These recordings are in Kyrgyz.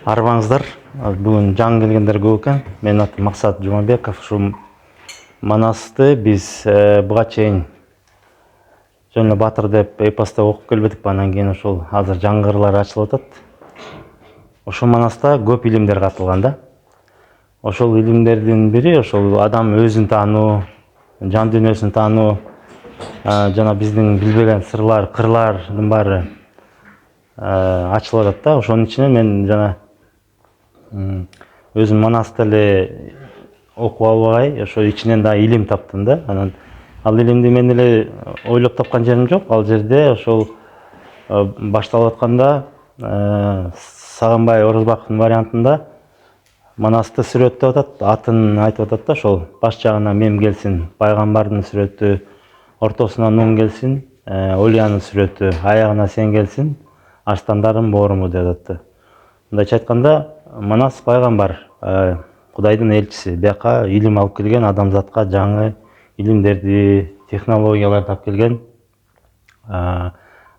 Арбаңыздар, бүгін жаңы келгендер көп екен. Мен атым Мақсат Жұмабеков. Шу Манасты біз бұға чейін Жөн эле Батыр деп эпоста окуп келбедик. Анан кийин ошол азыр жаңгырлар ачылып атат. Ошол Манаста көп илимдер катылган да. Ошол илимдердин бири ошол адам өзүн таануу, жан дүйнөсүн таануу, жана биздин билбеген сырлар, кырлардын баары ачылып атат да. Ошонун ичинен мен жана өзүм Манаста эле окуп албай, ошо ичинен да илим таптым да. Анан ал илимди мен эле ойлоп тапкан жерим жок. Ал жерде ошол башталып атканда Сагынбай Орозбаковдун вариантында Манасты сүрөттөп атат, атын айтып атат да. Ошол баш жагына мем келсин, пайгамбардын сүрөтү, ортосуна нуң келсин, Олиянын сүрөтү, аягына сен келсин, арстандардын бооруму деп атат. Мындайча айтканда, Манас пайгамбар, Кудайдын элчиси, бияка илим алып келген, адамзатка жаңы илимдерди, технологияларды алып келген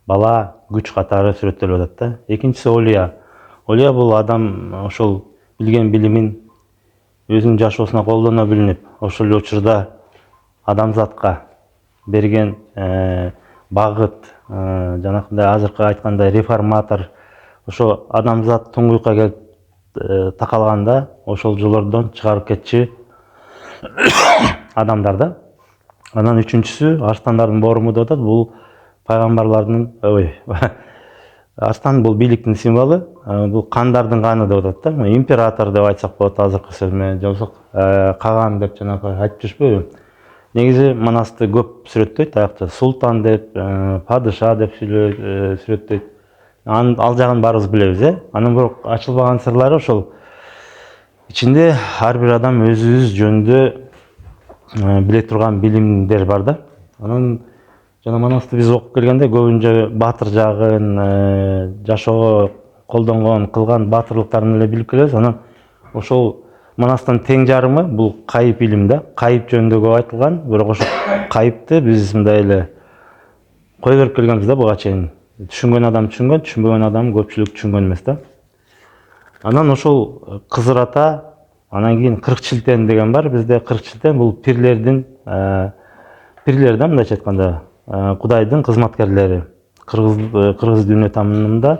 бала күч катары сүрөттөлүп атат да. Экинчиси Олия. Олия бул адам ошол билген билимин өзүнүн жашоосуна колдоно билинип, ошол эле учурда адамзатка берген багыт, жанакындай азыркы айткандай реформатор, ошо адамзат туңгуюкка келип такалганда ошол жолдон чыгарып кетчү адамдар да. Анан үчүнчүсү арстандардын бооруму деп атат. Бул пайгамбарлардын, арстан бул бийликтин символу, бул кандардын каны деп атат да. Император деп айтсак болот азыркы сөз менен, же болбосо каган деп жанакы айтып жүрүшпөйбү. Негизи Манасты көп сүрөттөйт, аякта султан деп, падыша деп сүрөттөйт. Ал жагын баарыбыз билебиз, Анын бирок ачылбаган сырлары ошол ичинде ар бир адам өзүбүз жөнүндө биле турган билимдер бар да. Анан жана Манасты биз окуп келгенде көбүнчө баатыр жагын, жашоого колдонгон, кылган баатырлыктарын эле билип келебиз. Анан ошол Манастын тең жарымы бул кайып илим да. Кайып жөнүндө көп айтылган, бирок ошол кайыпты биз мындай эле кой берип келгенбиз да буга чейин. Түшүнгөн адам түшүнгөн, түшүнбөгөн адам көпчүлүк түшүнгөн эмес да. Анан ошол Кызыр ата, анан кийин Кыркчилтен деген бар. Бизде Кыркчилтен бул пирлер да, мындайча айтканда, Кудайдын кызматкерлери. Кыргыз дүйнө таанымында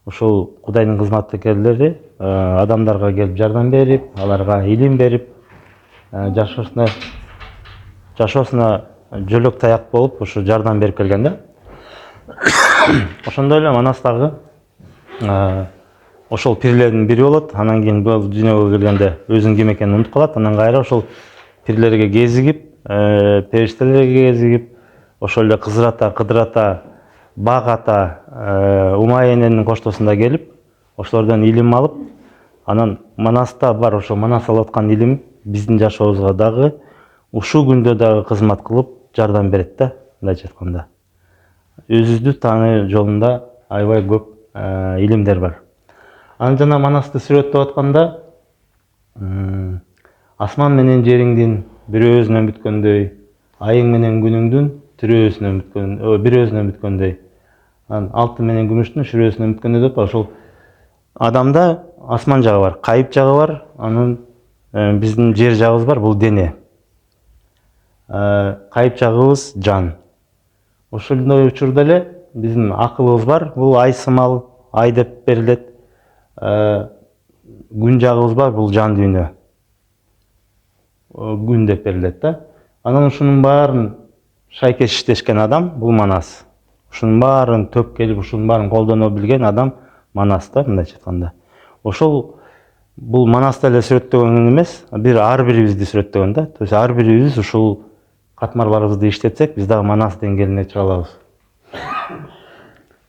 ошол Кудайдын кызматкерлери адамдарга келип жардам берип, аларга илим берип, жашоосуна жөлөк таяк болуп, ошо жардам берип келген да. Ошондой эле Манастагы ошол пирлердин бири болот. Анан кийин бул дүйнөгө келгенде өзүнүн ким экенин унутуп калат. Анан кайра ошол пирлерге кезигип, периштелерге кезигип, ошол эле Кызыр ата, Кыдыр ата, Бак ата, Умай эненин коштосунда келип, ошолордон илим алып, анан Манаста бар ошол Манас алып аткан илим биздин жашообузга дагы ушул күндө дагы кызмат кылып жардам берет да, мындайча айтканда. Өзүбүздү таануу жолунда аябай көп илимдер бар. Анан жана Манасты сүрөттөп атканда асман менен жериңдин бирөөсүнөн бүткөндөй, айың менен күнүңдүн бирөөсүнөн бүткөндөй, анан алтын менен күмүштүн шүрөөсүнөн бүткөндөй деп, ошол адамда асман жагы бар, кайып жагы бар, анан биздин жер жагыбыз бар, бул дене. Кайып жагыбыз жан. Ошондой учурда эле биздин акылыбыз бар, бул ай сымал, ай деп берилет. Күн жагыбыз бар, бул жан дүйнө. Күн деп берилет да. Анан ушунун баарын шайкеш иштешкен адам бул Манас. Ушунун баарын төп келип, ушунун баарын колдоно билген адам Манас да, мындайча айтканда. Ошол бул Манасты эле сүрөттөгөн эмес, ар бирибизди сүрөттөгөн да. То есть ар бирибиз ушул катмарларыбызды иштетсек, биз дагы Манас деңгээлине чыга алабыз.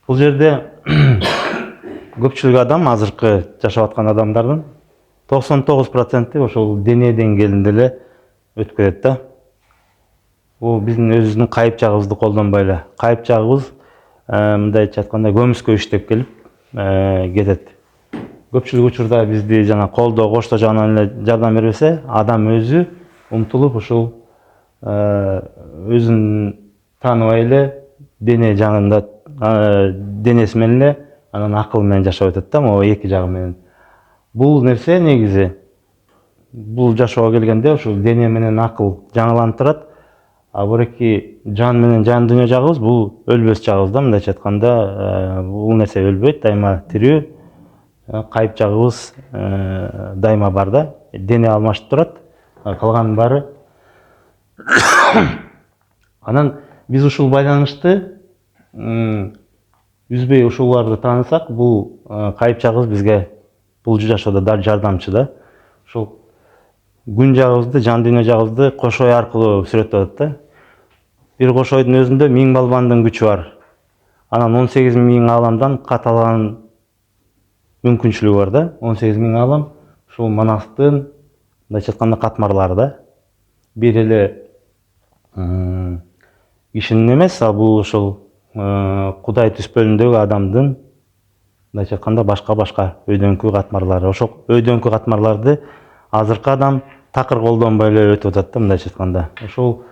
Бул жерде көпчүлүк адам, азыркы жашап аткан адамдардын 99% ошол дене деңгээлинде эле өткөрөт да. Бул биздин өзүбүздүн кайып жагыбызды колдонбой эле. Кайып жагыбыз мындайча айтканда көмүскө иштеп келип кетет. Көпчүлүк учурда бизди жана колдоо, кошто жагынан эле жардам бербесе, адам өзү умтулуп ушул өзүн тааныбай эле дене жагында денеси менен эле анан акыл менен жашап өтөт да, могу эки жагы менен. Бул нерсе негизи бул жашоого келгенде ушул дене менен акыл жаңыланып турат. А буреки жан менен жан дүйнө жагыбыз бул өлбөс жагыбыз да, мындайча айтканда, бул нерсе өлбөйт, дайыма тирүү. Кайып жагыбыз дайыма бар да. Дене алмашып турат, калганын баары. Анан биз ушул байланышты үзбөй ушуларды таанысак, бул кайып жагыбыз бизге бул жашоодо да жардамчы да. Ушул күн жагыбызды, жан дүйнө жагыбызды кошой аркылуу сүрөттөп атат да. Бир кошойдун өзүндө 1000 балбандын күчү бар. Анан 18.000 аламдан каталган мүмкүнчүлүгү бар да. 18.000 алам ушул Манастын, мындайча айтканда, катмарлары да. Бир эле кишинин эмес, а бул ушул Кудай түспөлүндөгү адамдын, мындайча айтканда, башка өйдөңкү катмарлары. Ошол өйдөңкү катмарларды азыркы адам такыр колдонбой эле өтүп атат да, мындайча айтканда. Ошол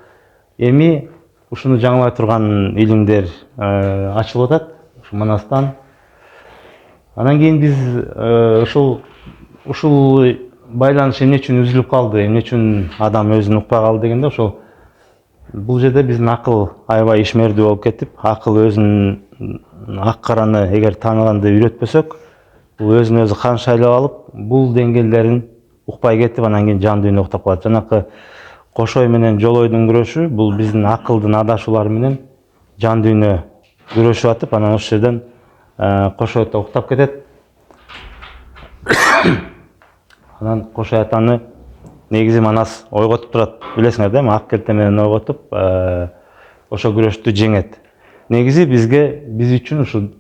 эми ушуну жаңылай турган илимдер ачылып атат, ушул Манастан. Анан кийин биз ушул байланыш эмне үчүн үзүлүп калды, эмне үчүн адам өзүн укпай калды дегенде, ошол бул жерде биздин акыл аябай ишмердүү болуп кетип, акыл өзүнүн ак караны эгер тааныганды үйрөтпөсөк, бул өзүн өзү хан шайлап алып, бул деңгээлдерин укпай кетип, анан кийин жан дүйнө уктап калат. Жанакы кошой менен жолойдун күрөшү бул биздин акылдын адашуулары менен жан дүйнө күрөшүп атып, анан ошол жерден кошой ата уктап кетет. Анан кошой атаны негизи Манас ойготуп турат, билесиңер да, ак келте менен ойготуп, ошо күрөштү жеңет. Негизи биз үчүн ушул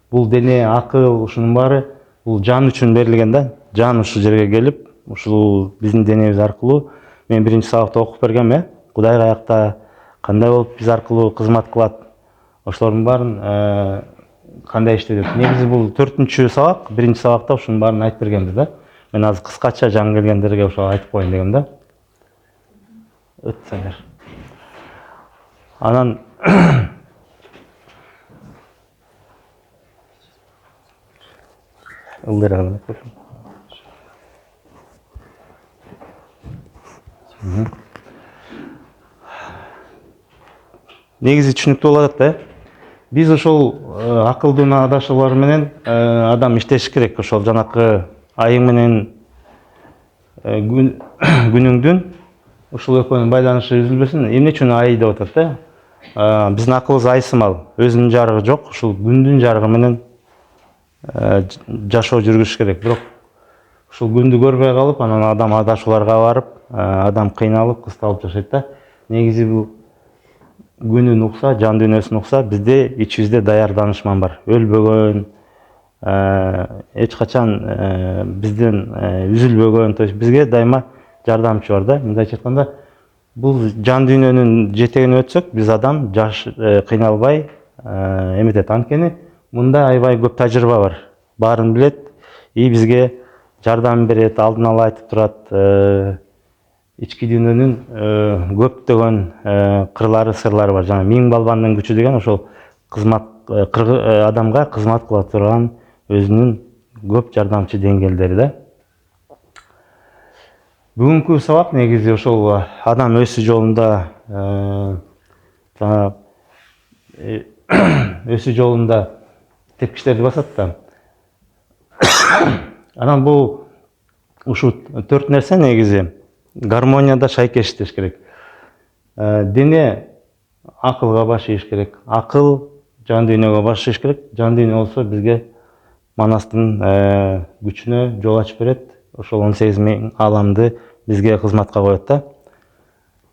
бул дене, акыл, ушунун баары бул жан үчүн берилген да. Жан ушул жерге келип, ушул биздин денебиз аркылуу, мен биринчи сабакта окуп бергем, Кудай каякта, кандай болуп биз аркылуу кызмат кылат, ошолордун баарын кандай иштейт деп. Негизи бул 4-чү сабак, биринчи сабакта ушунун баарын айтып бергенбиз да. Мен азыр кыскача жаңы келгендерге ошо айтып коеюн дегем да. Өтсеңер. Анан ылдыраган көрсөм. Негизи түшүнүктүү болуп атат да. Биз ошол акылдын адашуулары менен адам иштеш керек. Ошол жанакы айың менен күнүңдүн ушул экөөнүн байланышы үзүлбөсүн. Эмне үчүн ай деп атат да? Биздин акылыбыз айсымал, өзүнүн жарыгы жок, ушул күндүн жарыгы менен жашоо жүргүзүш керек. Бирок ушул күндү көрбөй калып, анан адам адашууларга барып, адам кыйналып, кысталып жашайт да. Негизи бул күнүн укса, жан дүйнөсүн укса, бизде ичибизде даяр данышман бар. Өлбөгөн, эч качан бизден үзүлбөгөн, то есть бизге дайыма жардамчы бар да. Мындайча айтканда, бул жан дүйнөнүн жетегине өтсөк, биз адам кыйналбай эметет. Анткени мында аябай көп тажрыйба бар. Баарын билет, и бизге жардам берет, алдын ала айтып турат. Ички дүйнөнүн көптөгөн кырлары, сырлары бар. Жана 1000 балбандын күчү деген ошол адамга кызмат кыла турган өзүнүн көп жардамчы деңгээлдери да. Бүгүнкү сабак негизи ошол адам өсүү жолунда тепкичтерди басат да. Анан бул ушул 4 нерсе негизи гармонияда шайкеш иштеш керек. Дене акылга баш ийиш керек, акыл жан дүйнөгө баш ийиш керек. Жан дүйнө болсо бизге Манастын күчүнө жол ачып берет. Ошол 18.000 аламды бизге кызматка коет да.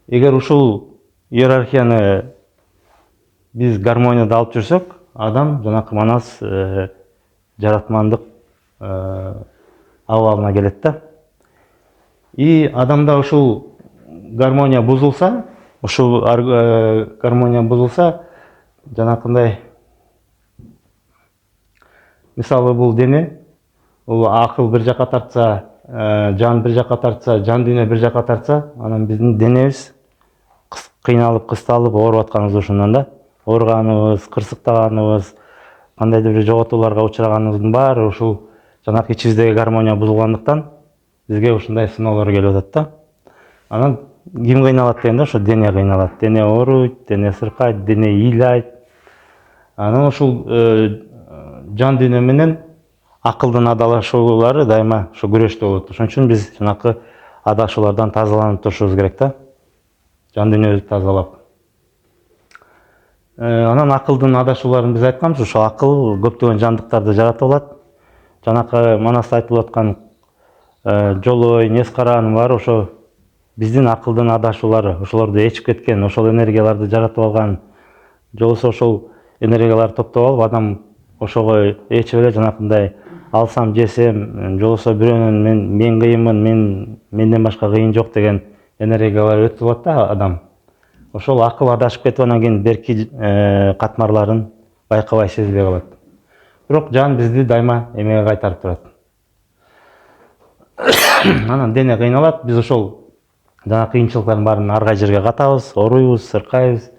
Эгер ушул иерархияны биз гармонияда алып жүрсөк, адам жанакы Манас жаратмандык абалына келет да. И адамда ушул гармония бузулса, жанакындай, мисалы бул дене, бул акыл бир жака тартса, жан бир жака тартса, жан дүйнө бир жака тартса, анан биздин денебиз кыйналып, кысталып ооруп атканыбыз ошондон да. Ооруганыбыз, кырсыктаганыбыз, кандайдыр бир жоготууларга учураганыбыздын баары ушул жанакы ичибиздеги гармония бузулгандыктан бизге ушундай сыноолор келип атат да. Анан ким кыйналат дегенде ошо дене кыйналат. Дене ооруйт, дене сыркайт, дене ыйлайт. Анан ушул жан дүйнө менен акылдын адалашуулары дайыма ушу күрөштө болот. Ошон үчүн биз жанакы адашуулардан тазаланып турушубуз керек да. Жан дүйнөбүздү тазалап. Анан акылдын адашууларын биз айтканбыз, ошо акыл көптөгөн жандыктарды жаратып алат. Жанакы Манаста айтылып аткан жолой, нес караанын баары ошо биздин акылдын адашуулары, ошолорду эчип кеткен, ошол энергияларды жаратып алган. Же болбосо ошол энергияларды топтоп алып, адам ошого эчип эле жанакындай алсам, жесем, же болбосо бирөөнүн мен кыйынмын, менден башка кыйын жок деген энергиялар өтүп алат да адам. Ошол акыл адашып кетип анан кийин берки катмарларын байкабай сезбей калат. Бирок жан бизди дайыма эмеге кайтарып турат. Анан дене кыйналат, биз ошол жана кыйынчылыктардын баарын ар кай жерге катабыз, ооруйбуз, сыркайбыз.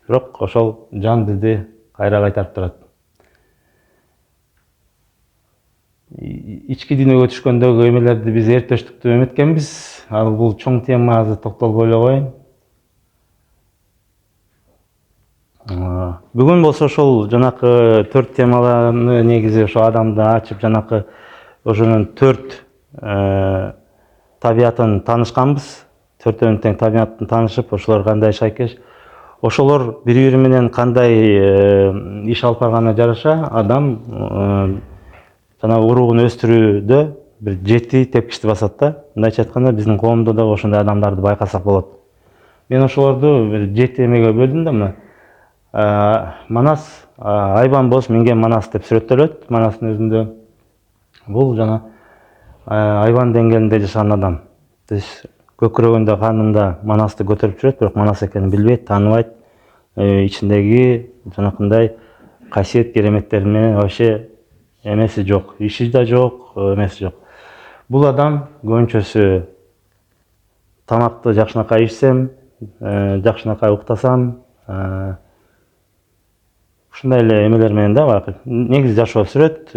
Бирок ошол жан бизди кайра кайтарып турат. Ички дүйнөгө түшкөндөгү эмелерди биз эртөштүктү эметкенбиз. Ал бул чоң тема, азыр токтолбой эле коеюн. Бүгүн болсо ошол жанакы 4 темаларны негизи ошо адамды ачып, жанакы ошонун 4 табиятын таанышканбыз. 4 тең табиятын таанышып, ошолор кандай шайкеш, ошолор бири-бири менен кандай иш алып барганына жараша адам жана уругун өстүрүүдө бир 7 тепкичти басат да. Мындайча айтканда, биздин коомдо да ошондой адамдарды байкасак болот. Мен ошолорду бир 7 эмеге бөлдүм да мына. Манас, айбан боз минген манас деп сүрөттөлөт Манастын өзүндө. Бул жана айбан деңгээлинде жашаган адам. Көкүрөгүндө, канында Манасты көтөрүп жүрөт, бирок Манас экенин билбейт, тааныбайт. Ичиндеги жанакындай касиет кереметтери менен вообще эмеси жок, иши да жок, эмеси жок. Бул адам көбүнчөсү тамакты жакшынакай ичсем, жакшынакай уктасам, ушундай эле эмелер менен да баягы негизи жашоо сүрөт,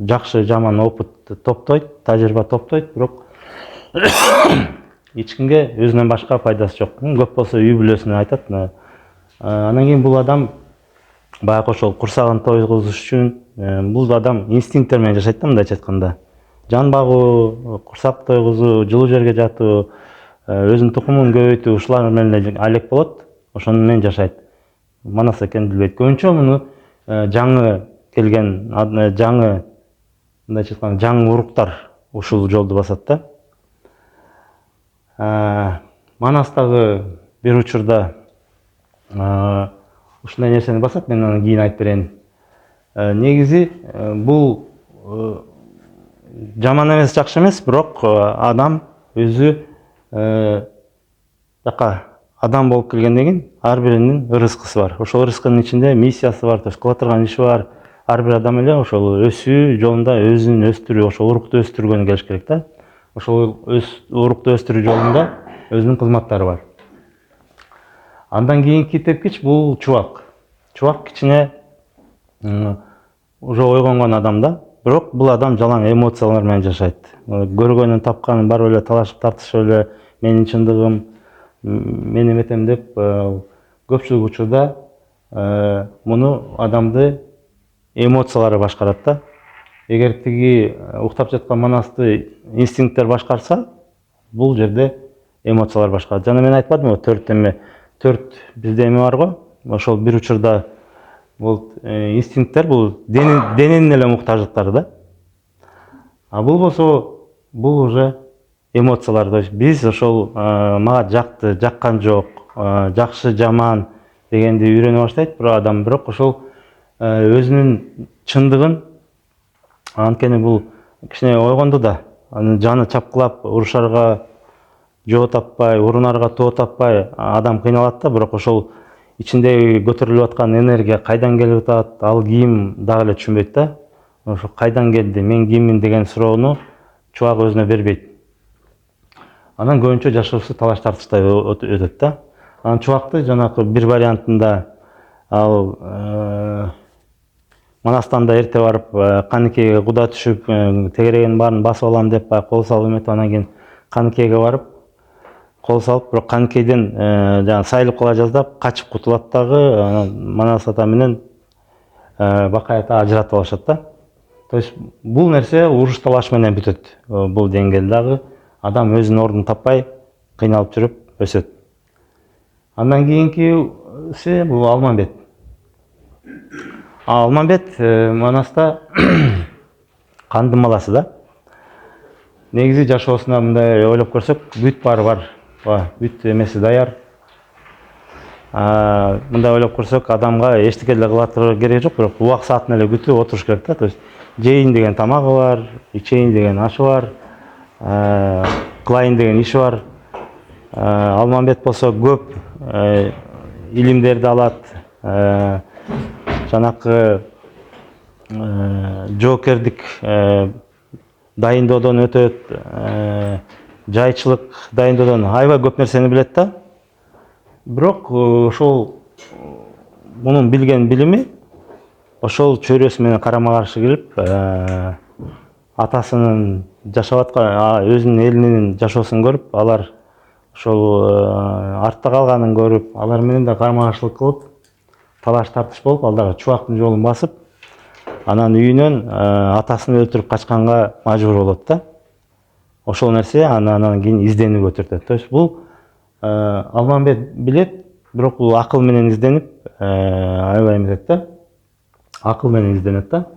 жакшы жаман опыт топтойт, тажрыйба топтойт, бирок эч кимге өзүнөн башка пайдасы жок. Көп болсо үй бүлөсүнө айтат. Анан кийин бул адам баягы ошол курсагын тойгузуш үчүн бул адам инстинкттер менен жашайт да, мындайча айтканда. Жан багуу, курсак тойгузуу, жылуу жерге жатуу, өзүнүн тукумун көбөйтүү, ушулар менен эле алек болот. Ошону менен жашайт. Манас экенин билбейт. Көбүнчө муну жаңы келген, жаңы мындайча айтканда жаңы уруктар ушул жолду басат да. Манастагы бир учурда ушундай нерсени басат, мен аны кийин айтып берейин. Негизи бул жаман эмес, жакшы эмес, бирок адам өзү жака адам болуп келгенден кийин ар биринин рызкысы бар. Ошол рызкынын ичинде миссиясы бар, кыла турган иши бар. Ар бир адам эле ошол өсүү жолунда өзүн өстүрүү, ошол урукту өстүргөнү келиш керек да. Ошол урукту өстүрүү жолунда өзүнүн кызматтары бар. Андан кийинки тепкич бул чубак. Чубак кичине уже ойгонгон адам да. Бирок бул адам жалаң эмоциялар менен жашайт. Көргөнүн тапканын барып эле талашып тартышып эле менин чындыгым, мен эметем деп көпчүлүк учурда муну адамды эмоциялары башкарат да. Эгер тиги уктап жаткан Манасты инстинкттер башкарса, бул жерде эмоциялар башкарат. Жана мен айтпадымбы, 4 эме, 4 бизде эме бар го. Ошол бир учурда бул инстинкттер, бул дененин эле муктаждыктары да. Бул болсо, бул уже эмоциялар. Биз ошол мага жакты, жаккан жок, жакшы, жаман дегенди үйрөнө баштайт бир адам, бирок ошол өзүнүн чындыгын, анткени бул кичине ойгонду да, анын жаны чапкылап, урушарга жоо таппай, урунарга тоо таппай адам кыйналат да, бирок ошол ичиндеги көтөрүлүп аткан энергия кайдан келип атат, ал ким дагы эле түшүнбөйт да. Ошо кайдан келди, мен киммин деген суроону чубак өзүнө бербейт. Анан көбүнчө жашоосу талаш тартыштай өтөт да. Анан чубакты жанакы бир вариантында ал Манастан да эрте барып, Каныкейге куда түшүп, тегерегенин баарын басып алам деп кол салып эметип, анан кийин Каныкейге барып, кол салып, бирок Каныкейден жана сайылып кала жаздап качып кутулат дагы, Манас ата менен Бакай ата ажыратып алышат да. То есть бул нерсе уруш талаш менен бүтөт. Бул деңгээл дагы адам өзүнүн ордун таппай кыйналып жүрүп өсөт. Андан кийинкиси бул Алмамбет. Алмамбет Манаста кандын баласы да. Негизи жашоосуна мындай ойлоп көрсөк, бүт баары бар. Бүт эмеси даяр. Мындай ойлоп көрсөк, адамга эчтеке деле кылатыр кереги жок, бирок убак саатын эле күтүп отуруш керек да. То есть жейин деген тамагы бар, ичейин деген ашы бар, кылайын деген иши бар. Алмамбет болсо көп илимдерди алат, жанакы жоокердик дайындоодон өтөт, жайчылык дайындоодон аябай көп нерсени билет да. Бирок ошол мунун билген билими ошол чөйрөсү менен карама каршы келип, атасынын жашап аткан, өзүнүн элинин жашоосун көрүп, алар ошол артта калганын көрүп, алар менен да карама каршылык кылып, талаш тартыш болуп, ал дагы чубактын жолун басып, анан үйүнөн атасын өлтүрүп качканга мажбур болот да. Ошол нерсе анан кийин изденүүгө өтүртөт. То есть бул Алмамбет билет, бирок бул акыл менен изденип, аябай эметет да. Акыл менен изденет да.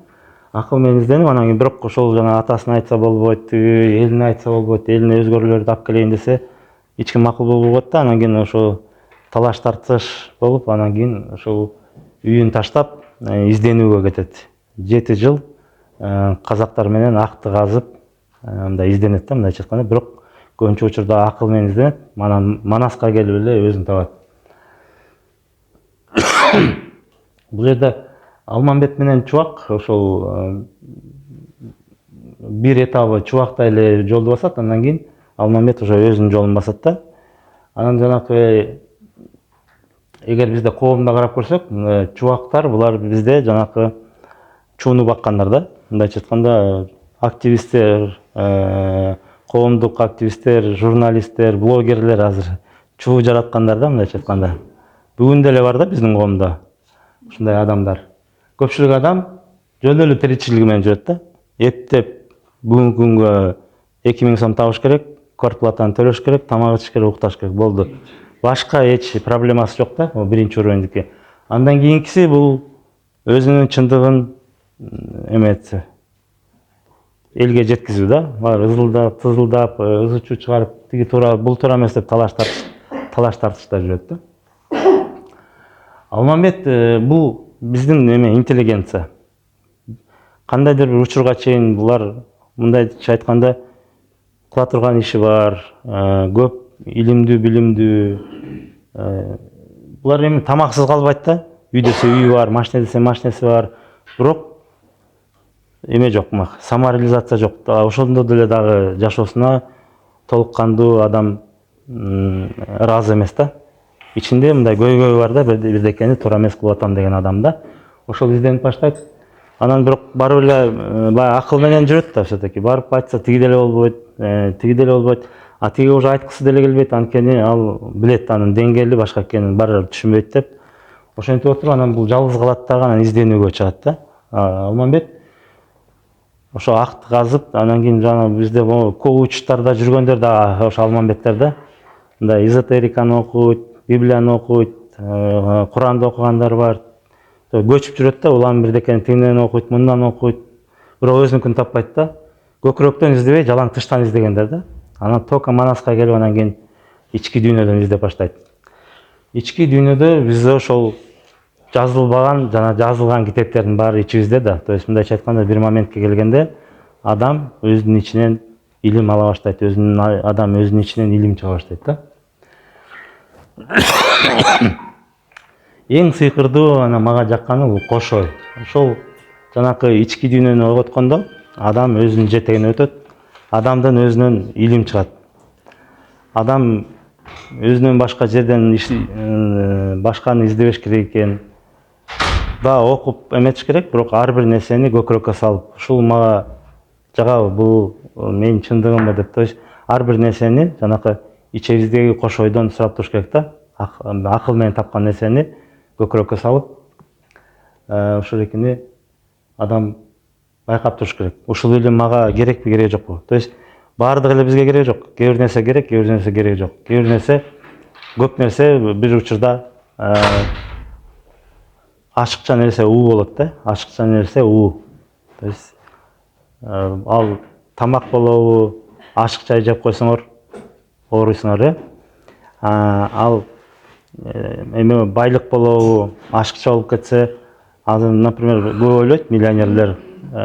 Акыл менен изденип, анан кийин бирок ошол жана атасына айтса болбойт, элине айтса болбойт, элине өзгөлөрдү алып келейин десе, эч ким макул болбойт да. Анан кийин ошол талаш тартыш болуп, анан кийин ошол үйүн таштап изденүүгө кетет. 7 жыл казактар менен акты казып, мындай изденет да, мындайча айтканда, бирок көбүнчө учурда акыл менен изденет, анан Манаска келип эле өзүн табат. Бул жерде Алмамбет менен Чубак ошол бир этабы Чубактай эле жолду басат, андан кийин Алмамбет уже өзүнүн жолун басат да. Анан жанакы эгер бизде коомдо карап көрсөк, Чубактар булар бизде жанакы чууну баккандар да. Мындайча айтканда, активисттер, коомдук активисттер, журналисттер, блогерлер азыр чуу жараткандар да, мындайча айтканда. Бүгүн деле бар да биздин коомдо ушундай адамдар. Көпчүлүк адам жөн эле тиричилиги менен жүрөт да. Эптеп бүгүнкү күнгө 2000 сом табыш керек, квартплатаны төлөш керек, тамак ичиш керек, укташ керек, болду. Башка эч проблемасы жок да, биринчи уровендики. Андан кийинкиси бул өзүнүн чындыгын эметсе элге жеткизүү да. Бар ызылдап, тызылдап, ызы-чуу чыгарып, тиги туура, бул туура эмес деп талаш тартышта жүрөт да. Алмамбет бул биздин интеллигенция. Кандайдыр бир учурга чейин булар мындайча айтканда кыла турган иши бар, көп илимдүү, билимдүү. Булар эми тамаксыз калбайт да. Үй десе үйү бар, машина десе машинеси бар. Бирок эме жок, самореализация жок. Ошондо деле дагы жашоосуна толук кандуу адам ыраазы эмес да. Ичинде мындай көйгөй бар да, бирдекени туура эмес кылып атам деген адам да. Ошол изденип баштайт. Анан бирок барып эле баягы акыл менен жүрөт да, все-таки барып айтса тиги деле болбойт, тиги деле болбойт. А тиги уже айткысы деле келбейт, анткени ал билет анын деңгээли башка экенин баары түшүнбөйт деп. Ошентип отуруп анан бул жалгыз калат дагы, анан изденүүгө чыгат да. Алмамбет ошо акты казып, анан кийин жана бизде коучтарда жүргөндөр да ошо Алмамбеттер да. Мындай эзотериканы окуйт, Библияны окуйт, Куранды окугандар бар. Көчүп жүрөт да, улам бирдекени тигинен окуйт, мындан окуйт. Бирок өзүнүкүн таппайт да. Көкүрөктөн издебей, жалаң тыштан издегендер да. Анан тока Манаска келип, анан кийин ички дүйнөдөн издеп баштайт. Ички дүйнөдө бизде ошол жазылбаган жана жазылган китептердин баары ичибизде да. То есть мындайча айтканда, бир моментке келгенде адам өзүнүн ичинен илим ала баштайт, адам өзүнүн ичинен илим чыга баштайт да. Эң сыйкырдуу мага жакканы бул кош ой. Ошол жанакы ички дүйнөнү ойготкондо адам өзүнүн жетегине өтөт, адамдын өзүнөн илим чыгат. Адам өзүнөн башка жерден башканы издебеш керек экен. да окуп эметиш керек, бирок ар бир нерсени көкүрөккө салып, ушул мага жагабы, бул менин чындыгымбы деп, то есть ар бир нерсени жанакы ичебиздеги кош ойдон сурап туруш керек да. Акыл менен тапкан нерсени көкүрөккө салып, ушул экени адам байкап туруш керек. Ушул илим мага керекпи, кереги жокпу? То есть баардыгы эле бизге кереги жок. Кээ бир нерсе керек, кээ бир нерсе кереги жок. Кээ бир нерсе, көп нерсе бир учурда ашыкча нерсе уу болот да. Ашыкча нерсе уу. То есть ал тамак болобу, ашык чай жеп койсоңор ооруйсуңар, ал эме байлык болобу, ашыкча болуп кетсе, азыр, например, көп ойлойт миллионерлер,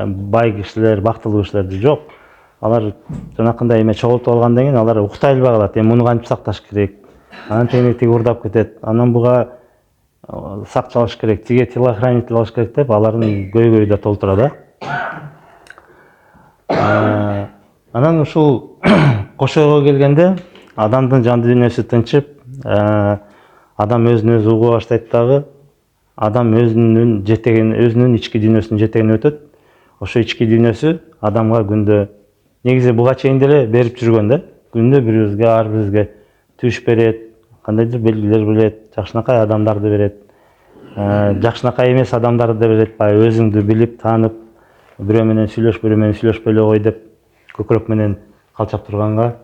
бай кишилер, бактылуу кишилерди. Жок. Алар жанакындай эме чогултуп алгандан кийин алар уктай албай калат. Эми муну кантип сакташ керек? Анан тиги урдап кетет. Анан буга сакчалаш керек, тиге телохранитель алыш керек деп алардын көйгөйү да толтура да. Анан ушул кош ойго келгенде адамдын жан дүйнөсү тынчып, адам өзүн өзү угуп баштайт дагы, адам өзүнүн жетеген, өзүнүн ички дүйнөсүнүн жетегине өтөт. Ошо ички дүйнөсү адамга күндө, негизи буга чейин деле берип жүргөн да. Күндө бирибизге, ар бирибизге түш берет, кандайдыр белгилер берет, жакшынакай адамдарды берет, жакшынакай эмес адамдарды да берет. Баягы өзүңдү билип, таанып, бирөө менен сүйлөш, бирөө менен сүйлөшпөй эле кой деп көкүрөк менен калчап турганга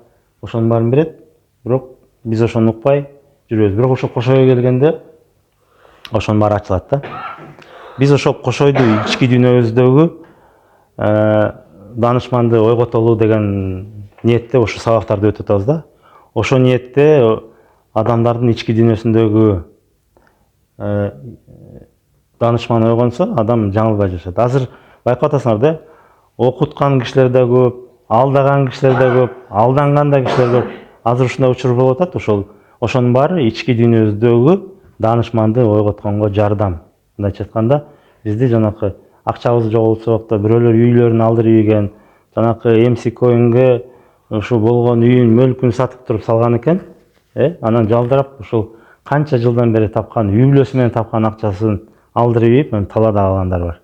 ошонун баарын берет. Бирок биз ошону укпай жүрөбүз. Бирок ошо кош ойго келгенде ошонун баары ачылат да. Биз ошо кош ойду ички дүйнөбүздөгү данышманды ойготолу деген ниетте ошо сабактарды өтүп атабыз да. Ошо ниетте адамдардын ички дүйнөсүндөгү данышман ойгонсо, адам жаңылбай жашайт. Азыр байкап атасыңар да, окуткан кишилер да көп, алдаган кишилер да көп, алданган да кишилер көп. Азыр ушундай учур болуп атат. Ошонун баары ички дүйнөбүздөгү данышманды ойготконго жардам. Мындайча айтканда, бизди жанакы акчабызды жоголтсок да, бирөөлөр үйлөрүн алдырып ийген, жанакы MC Coin'ге ушу болгон үйүн, мөлкүн сатып туруп салган экен. Анан жалдырап, ушул канча жылдан бери тапкан, үй бүлөсү менен тапкан акчасын алдырып ийип, талаада калгандар бар.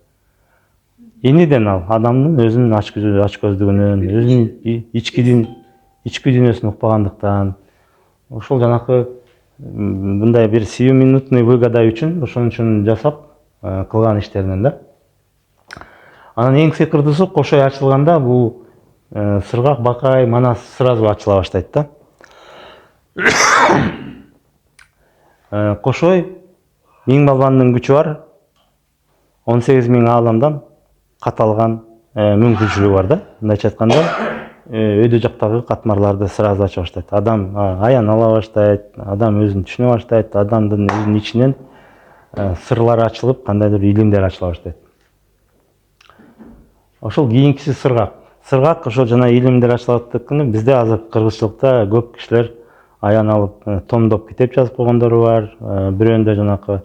Эниден ал адамдын өзүнүн ачкөздүгүнөн, өзүнүн ички дүйнөсүн укпагандыктан, ошол жанакы мындай бир сиюминутный выгода үчүн ошон үчүн жасап кылган иштеринен да. Анан эң сыйкырдуусу, кош ой ачылганда бул Сыргак, Бакай, Манас сразу ачыла баштайт да. Кош ой 1000 балбандын күчү бар, 18 000 ааламдан каталган мүмкүнчүлүгү бар да. Мындайча айтканда, өйдө жактагы катмарларды сразу ача баштайт. Адам аян ала баштайт, адам өзүн түшүнө баштайт, адамдын өзүнүн ичинен сырлар ачылып, кандайдыр илимдер ачыла баштайт. Ошол кийинкиси сыргак. Сыргак ошол жана илимдер ачылаттыкны бизде азыр кыргызчылыкта көп кишилер аян алып, томдоп китеп жазып койгондору бар. Бирөөндө жанакы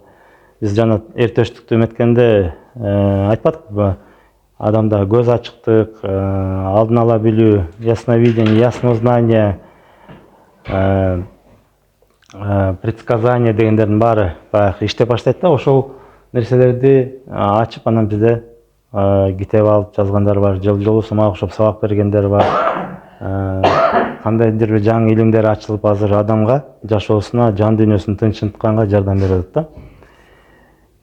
биз жана эртөштүктү эметкенде айтпадыкпы, адамда көз ачыктык, алдын ала билүү, ясновидение, яснознание, предсказание дегендердин баары баягы иштеп баштайт да. Ошол нерселерди ачып, анан бизде китеп алып жазгандар бар, жолусу мага окшоп сабак бергендер бар. Кандайдыр бир жаңы илимдер ачылып, азыр адамга жашоосуна, жан дүйнөсүн тынчытканга жардам берип атат да.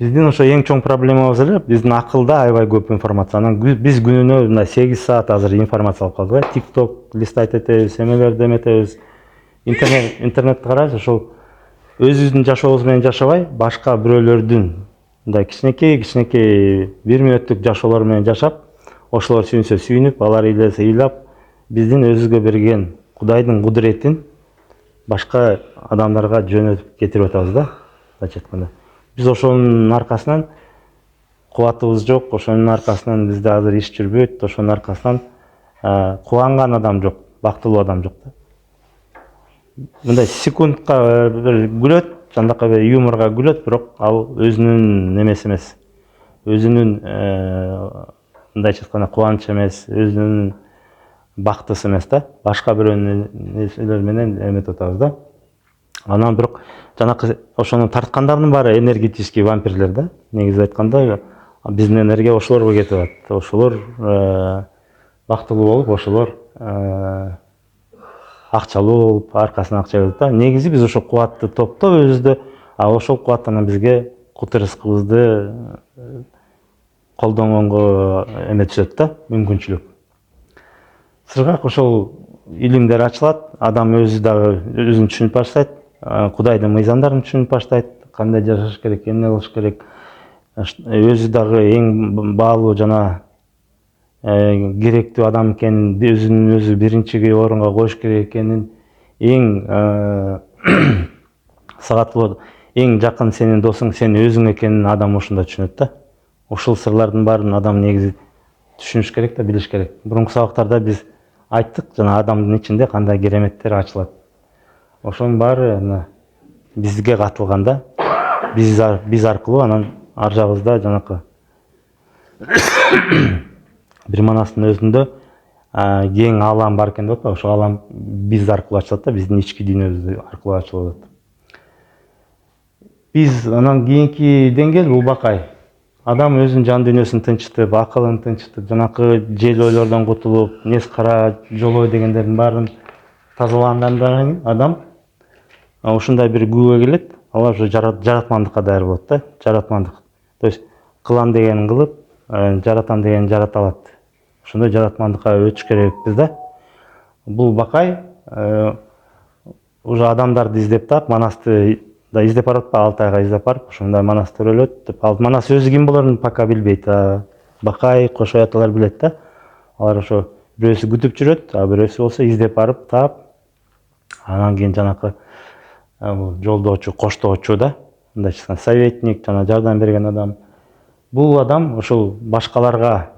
Биздин ошо эң чоң проблемабыз эле, биздин акылда аябай көп информация. Анан биз күнүнө мындай 8 саат азыр информация алып калдык. TikTok листайт этебиз, эмелерди эметебиз. Интернетти карайбыз, ошол өзүбүздүн жашообуз менен жашабай, башка бирөөлөрдүн мындай кичинекей 1 мүнөттүк жашоолор менен жашап, ошолор сүйүнсө сүйүнүп, алар ыйласа ыйлап, биздин өзүбүзгө берген Кудайдын кудуретин башка адамдарга жөнөтүп кетирип атабыз да, мындайча айтканда. Биз ошонун аркасынан кубатыбыз жок, ошонун аркасынан бизде азыр иш жүрбөйт, ошонун аркасынан кубанган адам жок, бактылуу адам жок да. Мындай секундка бир күлөт, жандакай бир юморго күлөт, бирок ал өзүнүн немеси эмес. Өзүнүн мындайча айтканда кубанычы эмес, өзүнүн бактысы эмес да. Башка бирөөнүн нерселер менен эметип атабыз да. Анан бирок жанакы ошону тарткандардын баары энергетический вампирлер да. Негизи айтканда биздин энергия ошолорго кетип атат. Ошолор бактылуу болуп, ошолор акчалуу болуп, аркасынан акча берет да. Негизи биз ошо кубатты топтоп өзүбүздө, ошол кубат анан бизге кут рызкыбызды колдонгонго эме түшөт да, мүмкүнчүлүк. Сыргак ошол илимдер ачылат, адам өзү дагы өзүн түшүнүп баштайт, Кудайдын мыйзамдарын түшүнүп баштайт, кандай жашаш керек, эмне кылыш керек. Өзү дагы эң баалуу жана керектүү адам экенин, өзүнүн өзү биринчи орунга коюш керек экенин, эң сагаттуу, эң жакын сенин досуң сен өзүң экенин адам ушунда түшүнөт да. Ушул сырлардын баарын адам негизи түшүнүш керек да, билиш керек. Мурунку сабактарда биз айттык, жана адамдын ичинде кандай кереметтер ачылат. Ошонун баары бизге катылганда, биз аркылуу анан ар жагыбызда жанакы бир Манастын өзүндө кең алам бар экен деп атпайбы? Ошол алам биз аркылуу ачылат да, биздин ички дүйнөбүз аркылуу ачылып атат. Биз анан кийинки деңгээл бул бакай. Адам өзүнүн жан дүйнөсүн тынчытып, акылын тынчытып, жанакы жел ойлордон кутулуп, нес кара жолой дегендердин баарын тазалагандан кийин адам ушундай бир күбөгө келет, ал уже жаратмандыкка даяр болот да, жаратмандык. То есть кылам дегенин кылып, жаратам дегенин жарата алат. Ошондой жаратмандыкка өтүш керекпиз да. Бул бакай уже адамдарды издеп таап, Манасты да издеп барат, Алтайга издеп барып, ошондой Манас төрөлөт деп. Ал Манас өзү ким болорун пока билбейт. Бакай, кошой аталар билет да. Алар ошо бирөөсү күтүп жүрөт, бирөөсү болсо издеп барып таап, анан кийин жанакы жолдоочу, коштоочу да, мындайча айтканда советник, жана жардам берген адам. Бул адам ошол башкаларга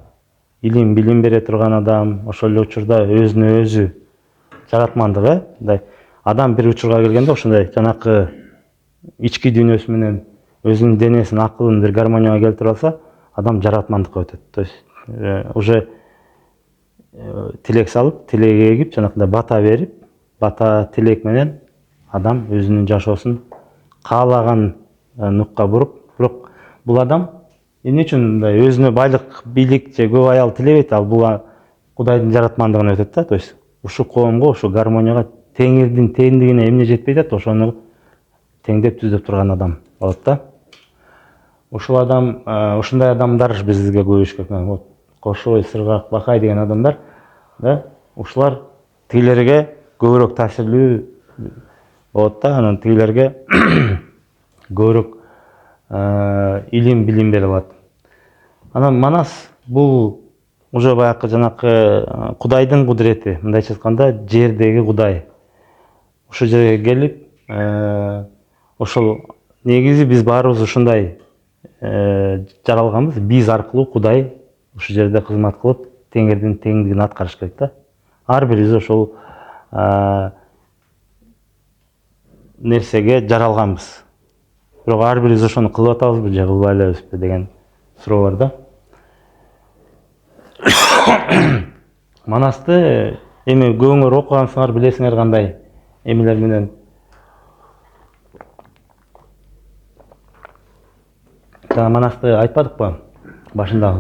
илим, билим бере турган адам, ошол эле учурда өзүнө өзү жаратмандыгы, мындай адам бир учурга келгенде ошондой жанакы ички дүйнөсү менен өзүнүн денесин, акылын бир гармонияга келтире алса, адам жаратмандыкка өтөт. То есть уже тилек салып, тилек эгип, жанакындай бата берип, бата тилек менен адам өзүнүн жашоосун каалаган нукка буруп, бирок бул адам эмне үчүн мындай өзүнө байлык, бийлик же көп аял тилебейт, ал бул Кудайдын жаратмандыгына өтөт да. То есть ушу коомго, ушу гармонияга теңирдин тендигине эмне жетпей атат, ошону теңдеп түздөп турган адам болот да. Ушул адам, ушундай адамдар бизге көбүйүш керек. Вот Кошой, Сыргак, Бакай деген адамдар, да, ушулар тигилерге көбүрөөк таасирлүү болот да, анан тигилерге көбүрөөк илим, билим бере алат. Анан Манас бул уже баягы жанакы Кудайдын кудурети, мындайча айтканда жердеги Кудай. Ушул жерге келип, ошол негизи биз баарыбыз ушундай жаралганбыз. Биз аркылуу Кудай ушул жерде кызмат кылып, теңирдин теңдигин аткарыш керек да. Ар бирибиз ошол нерсеге жаралганбыз. Бирок ар бирибиз ошону кылып атабызбы же кылбай элебизби деген суроо бар да. Манасты эми көбүңөр окугансыңар, билесиңер кандай эмелер менен. Манасты айтпадыкпы башында?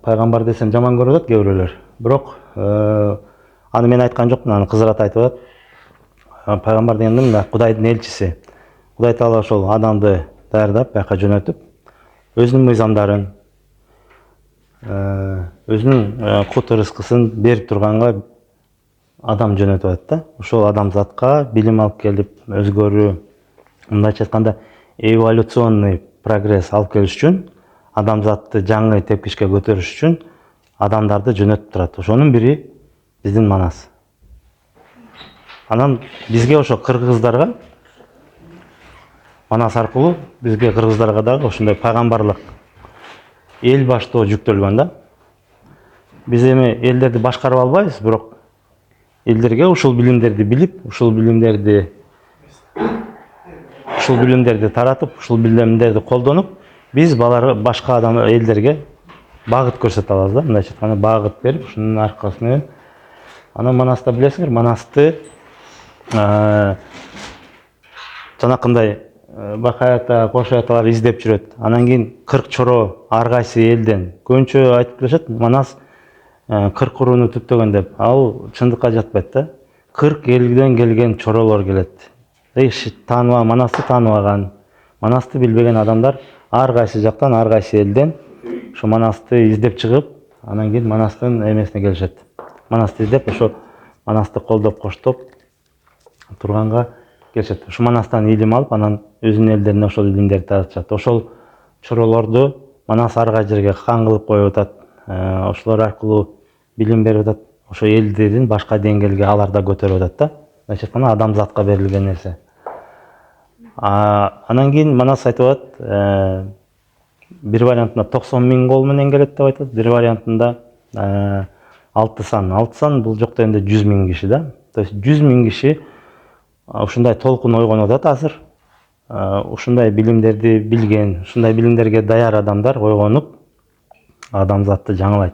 Пайгамбар десем жаман көрүп атат кээ бирөөлөр. Бирок аны мен айткан жокмун, аны Кызырат айтып атат. Пайгамбар дегенде Кудайдын элчиси. Кудай Таала ошол адамды даярдап, бияка жөнөтүп, өзүнүн мыйзамдарын, өзүнүн кут рызкысын берип турганга адам жөнөтүп атат да. Ошол адамзатка билим алып келип, өзгөрүү, мындайча айтканда эволюционный прогресс алып келиш үчүн, адамзатты жаңы тепкичке көтөрүш үчүн адамдарды жөнөтүп турат. Ошонун бири биздин Манас. Анан бизге ошо кыргыздарга, Манас аркылуу бизге кыргыздарга дагы ошондой пайгамбарлык эл баштоо жүктөлгөн да. Биз эми элдерди башкарып албайбыз, бирок элдерге ушул билимдерди билип, ушул билимдерди таратып, ушул билимдерди колдонуп, биз башка адам элдерге багыт көрсөтө алабыз да. Мындайча айтканда багыт берип, ушунун аркасы менен. Анан Манаста билесиңер, Манасты жанакындай бакаята, кошаяталар издеп жүрөт. Анан кийин 40 чоро ар кайсы элден көбүнчө айтып келишет, Манас 40 урууну түптөгөн деп. Ал чындыкка жатпайт да. 40 элден келген чоролор келет. Манасты тааныбаган, Манасты билбеген адамдар ар кайсы жактан, ар кайсы элден ошо Манасты издеп чыгып, анан кийин Манастын эмесине келишет. Манасты издеп, ошо Манасты колдоп, коштоп турганга келишет. Ошо Манастан илим алып, анан өзүнүн элдерине ошол илимдерди таратышат. Ошол чоролорду Манас ар кай жерге кан кылып коюп атат. Ошолор аркылуу билим берип атат. Ошо элдерин башка деңгээлге алар да көтөрүп атат да. Мындайча айтканда адамзатка берилген нерсе. Анан кийин Манас айтып атат, бир вариантында 90 000 кол менен келет деп айтат, бир вариантында 6 сан. 6 сан бул жокто энди 100 000 киши да. То есть 100 000 киши ушундай толкун ойгонуп атат азыр. Ушундай билимдерди билген, ушундай билимдерге даяр адамдар ойгонуп адамзатты жаңылайт.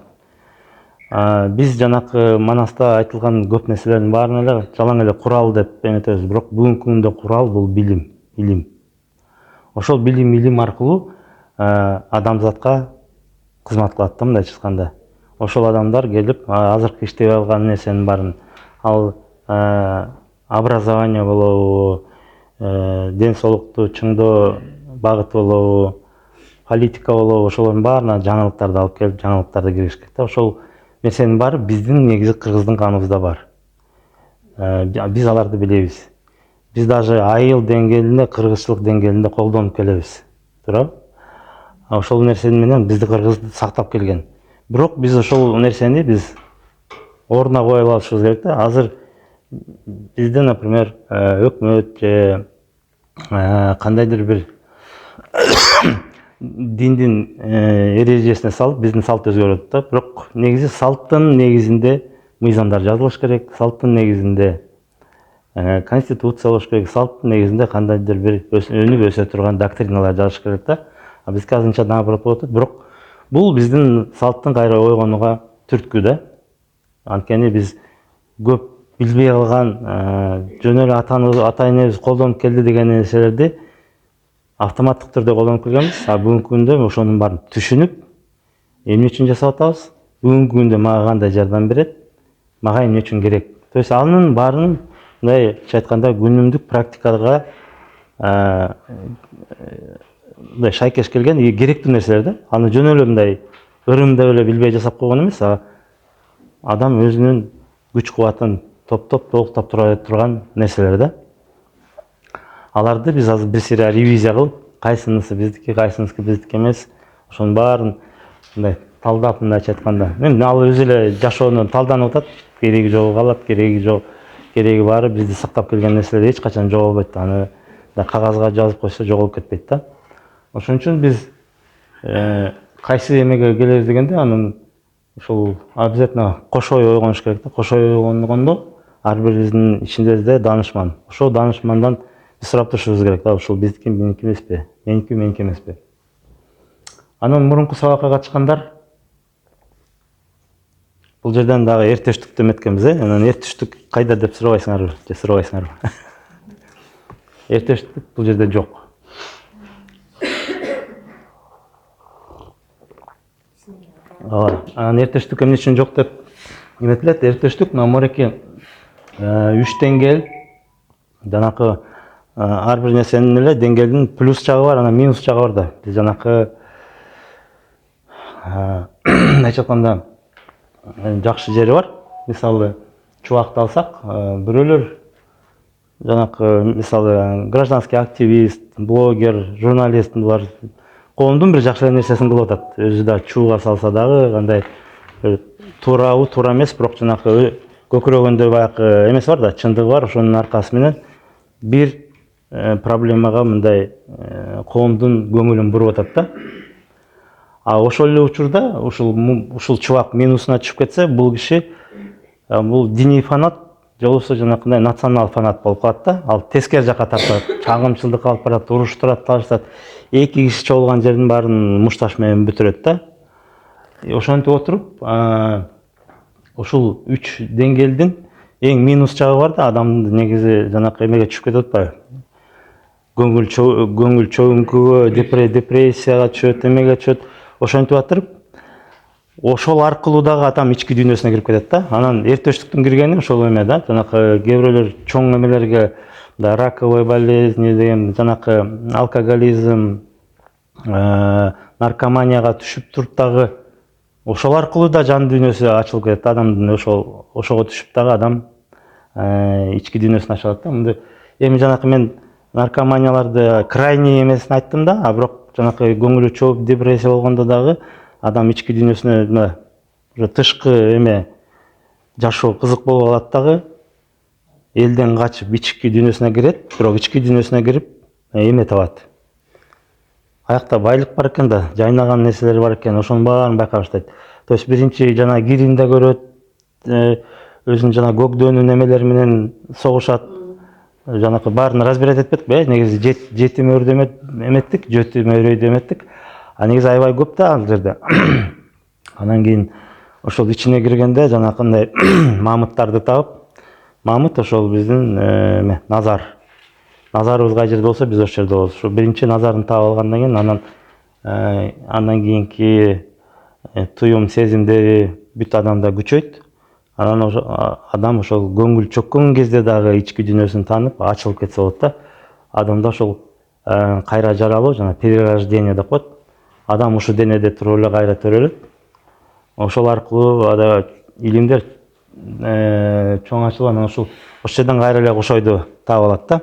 Биз жанакы Манаста айтылган көп нерселердин баарын эле жалаң эле курал деп эметебиз, бирок бүгүнкү күндө курал бул билим. Ошол билим аркылуу адамзатка кызмат кылат да, мындайча айтканда. Ошол адамдар келип азыркы иштеп алган нерсенин баарын, ал образование болобу, ден соолукту чыңдоо багыты болобу, политика болобу, ошолордун баарына жаңылыктарды алып келип, жаңылыктарды киргизишет да. Ошол нерсенин баары биздин негизи кыргыздын каныбызда бар. Биз аларды билебиз. Биз даже айыл деңгээлинде, кыргызчылык деңгээлинде колдонуп келебиз. Туурабы? Ошол нерсе менен бизди кыргызды сактап келген. Бирок биз ошол нерсени биз ордуна коюп алышыбыз керек да. Азыр бизде, например, өкмөт же кандайдыр бир диндин эрежесине салып, биздин салт өзгөрөт да. Бирок негизи салттын негизинде мыйзамдар жазылыш керек, салттын негизинде конституция болуш керек, салттын негизинде кандайдыр бир өнүп өсө турган доктриналар жазыш керек да. Бизге азырынча наоборот болуп атат, бирок бул биздин салттын кайра ойгонууга түрткү да. Анткени биз көп билбей калган, жөн эле ата энебиз колдонуп келди деген нерселерди автоматтык түрдө колдонуп келгенбиз. Бүгүнкү күндө ошонун баарын түшүнүп, эмне үчүн жасап атабыз, бүгүнкү күндө мага кандай жардам берет, мага эмне үчүн керек. То есть анын баарын мындайча айтканда күнүмдүк практикага мындай шайкеш келген керектүү нерселер да. Аны жөн эле мындай ырымдап эле билбей жасап койгон эмес, адам өзүнүн күч кубатын топтоп толуктап турган нерселер да. Аларды биз азыр бир сыйра ревизия кылып, кайсынысы биздики, кайсынысы биздики эмес, ошонун баарын мындай талдап, мындайча айтканда, ал өзү эле жашоонун талданып атат, кереги жогу калат, кереги баары бизди сактап келген нерселер эч качан жоголбойт. Аны да кагазга жазып койсо жоголуп кетпейт да. Ошон үчүн биз кайсы эмеге келебиз дегенде, анын ушул обязательно кош ой ойгонуш керек да. Кош ой ойгонгондо ар бирибиздин ичибизде даанышман. Ошол даанышмандан биз сурап турушубуз керек да, ушул биздики, меники эмеспи, меники эмеспи. Анан мурунку сабакка катышкандар, бул жерден дагы эр төштүктү эметкенбиз, анан эр төштүк кайда деп сурабайсыңарбы же сурабайсыңарбы? Эр төштүк бул жерде жок. Анан эр төштүк эмне үчүн жок деп эметилет? Эр төштүк мамореки 3 деңгээл, жанакы ар бир нерсенин эле деңгээлдин плюс жагы бар, анан минус жагы бар да. Биз жанакы мындайча айтканда жакшы жери бар. Мисалы, чубакты алсак, бирөөлөр жанакы мисалы гражданский активист, блогер, журналист, булар коомдун бир жакшы нерсесин кылып атат. Өзү да чууга салса дагы кандай туурабы, туура эмес, бирок жанакы көкүрөгүндө баягы эмеси бар да, чындыгы бар. Ошонун аркасы менен бир проблемага мындай коомдун көңүлүн буруп атат да. Ошол эле учурда ушул чубак минусуна түшүп кетсе, бул киши бул диний фанат же болбосо жанакындай национал фанат болуп калат да. Ал тескери жакка тартат, чагымчылдыкка алып барат, уруштурат, талашат. Эки киши чогулган жердин баарын мушташ менен бүтүрөт да. Ошентип отуруп, ушул 3 деңгээлдин эң минус жагы бар да, адамды негизи жанакы эмеге түшүп кетип атпайбы, көңүл чөгүнкүгө, депрессияга түшөт, эмеге түшөт. Ошентип атырып, ошол аркылуу дагы адам ички дүйнөсүнө кирип кетет да. Анан эртештиктин киргени ошол эме да, жанакы кээ бирөөлөр чоң эмелерге, да, раковая болезнь деген, жанакы алкоголизм, наркоманияга түшүп туруп дагы ошол аркылуу да жан дүйнөсү ачылып кетет. Адамдын ошого түшүп дагы адам ички дүйнөсүн ачат да. Мындай эми жанакы мен наркоманияларды крайний эмесин айттым да, а бирок жанакы көңүлү чөгүп депрессия болгондо дагы адам ички дүйнөсүнө уже тышкы эме жашоо кызык болуп алат дагы, элден качып ички дүйнөсүнө кирет, бирок ички дүйнөсүнө кирип эме табат. Аякта байлык бар экен да, жайнаган нерселер бар экен, ошонун баарын байкай баштайт. То есть биринчи жана кирин да көрөт, өзүнүн жана көкдөөнүн эмелери менен согушат. Жанакы баарын разбирать этпедикпи, негизи жетим өрдө эметтик, жетим өрөйдө эметтик. А негизи аябай көп да ал жерде. Анан кийин ошол ичине киргенде жанакындай мамыттарды табып, мамыт ошол биздин назарыбыз кай жерде болсо биз ошол жерде болобуз. Ошо биринчи назарын таап алгандан кийин андан кийинки туюм сезимдери бүт адамда күчөйт. Анан адам ошол көңүл чөккөн кезде дагы ички дүйнөсүн таанып ачылып кетсе болот да. Адамда ошол кайра жаралуу, жана перерождение деп коет. Адам ушул денеде туруп эле кайра төрөлөт. Ошол аркылуу илимдер чоң ачылып, анан ошол жерден кайра эле кошойду таап алат да.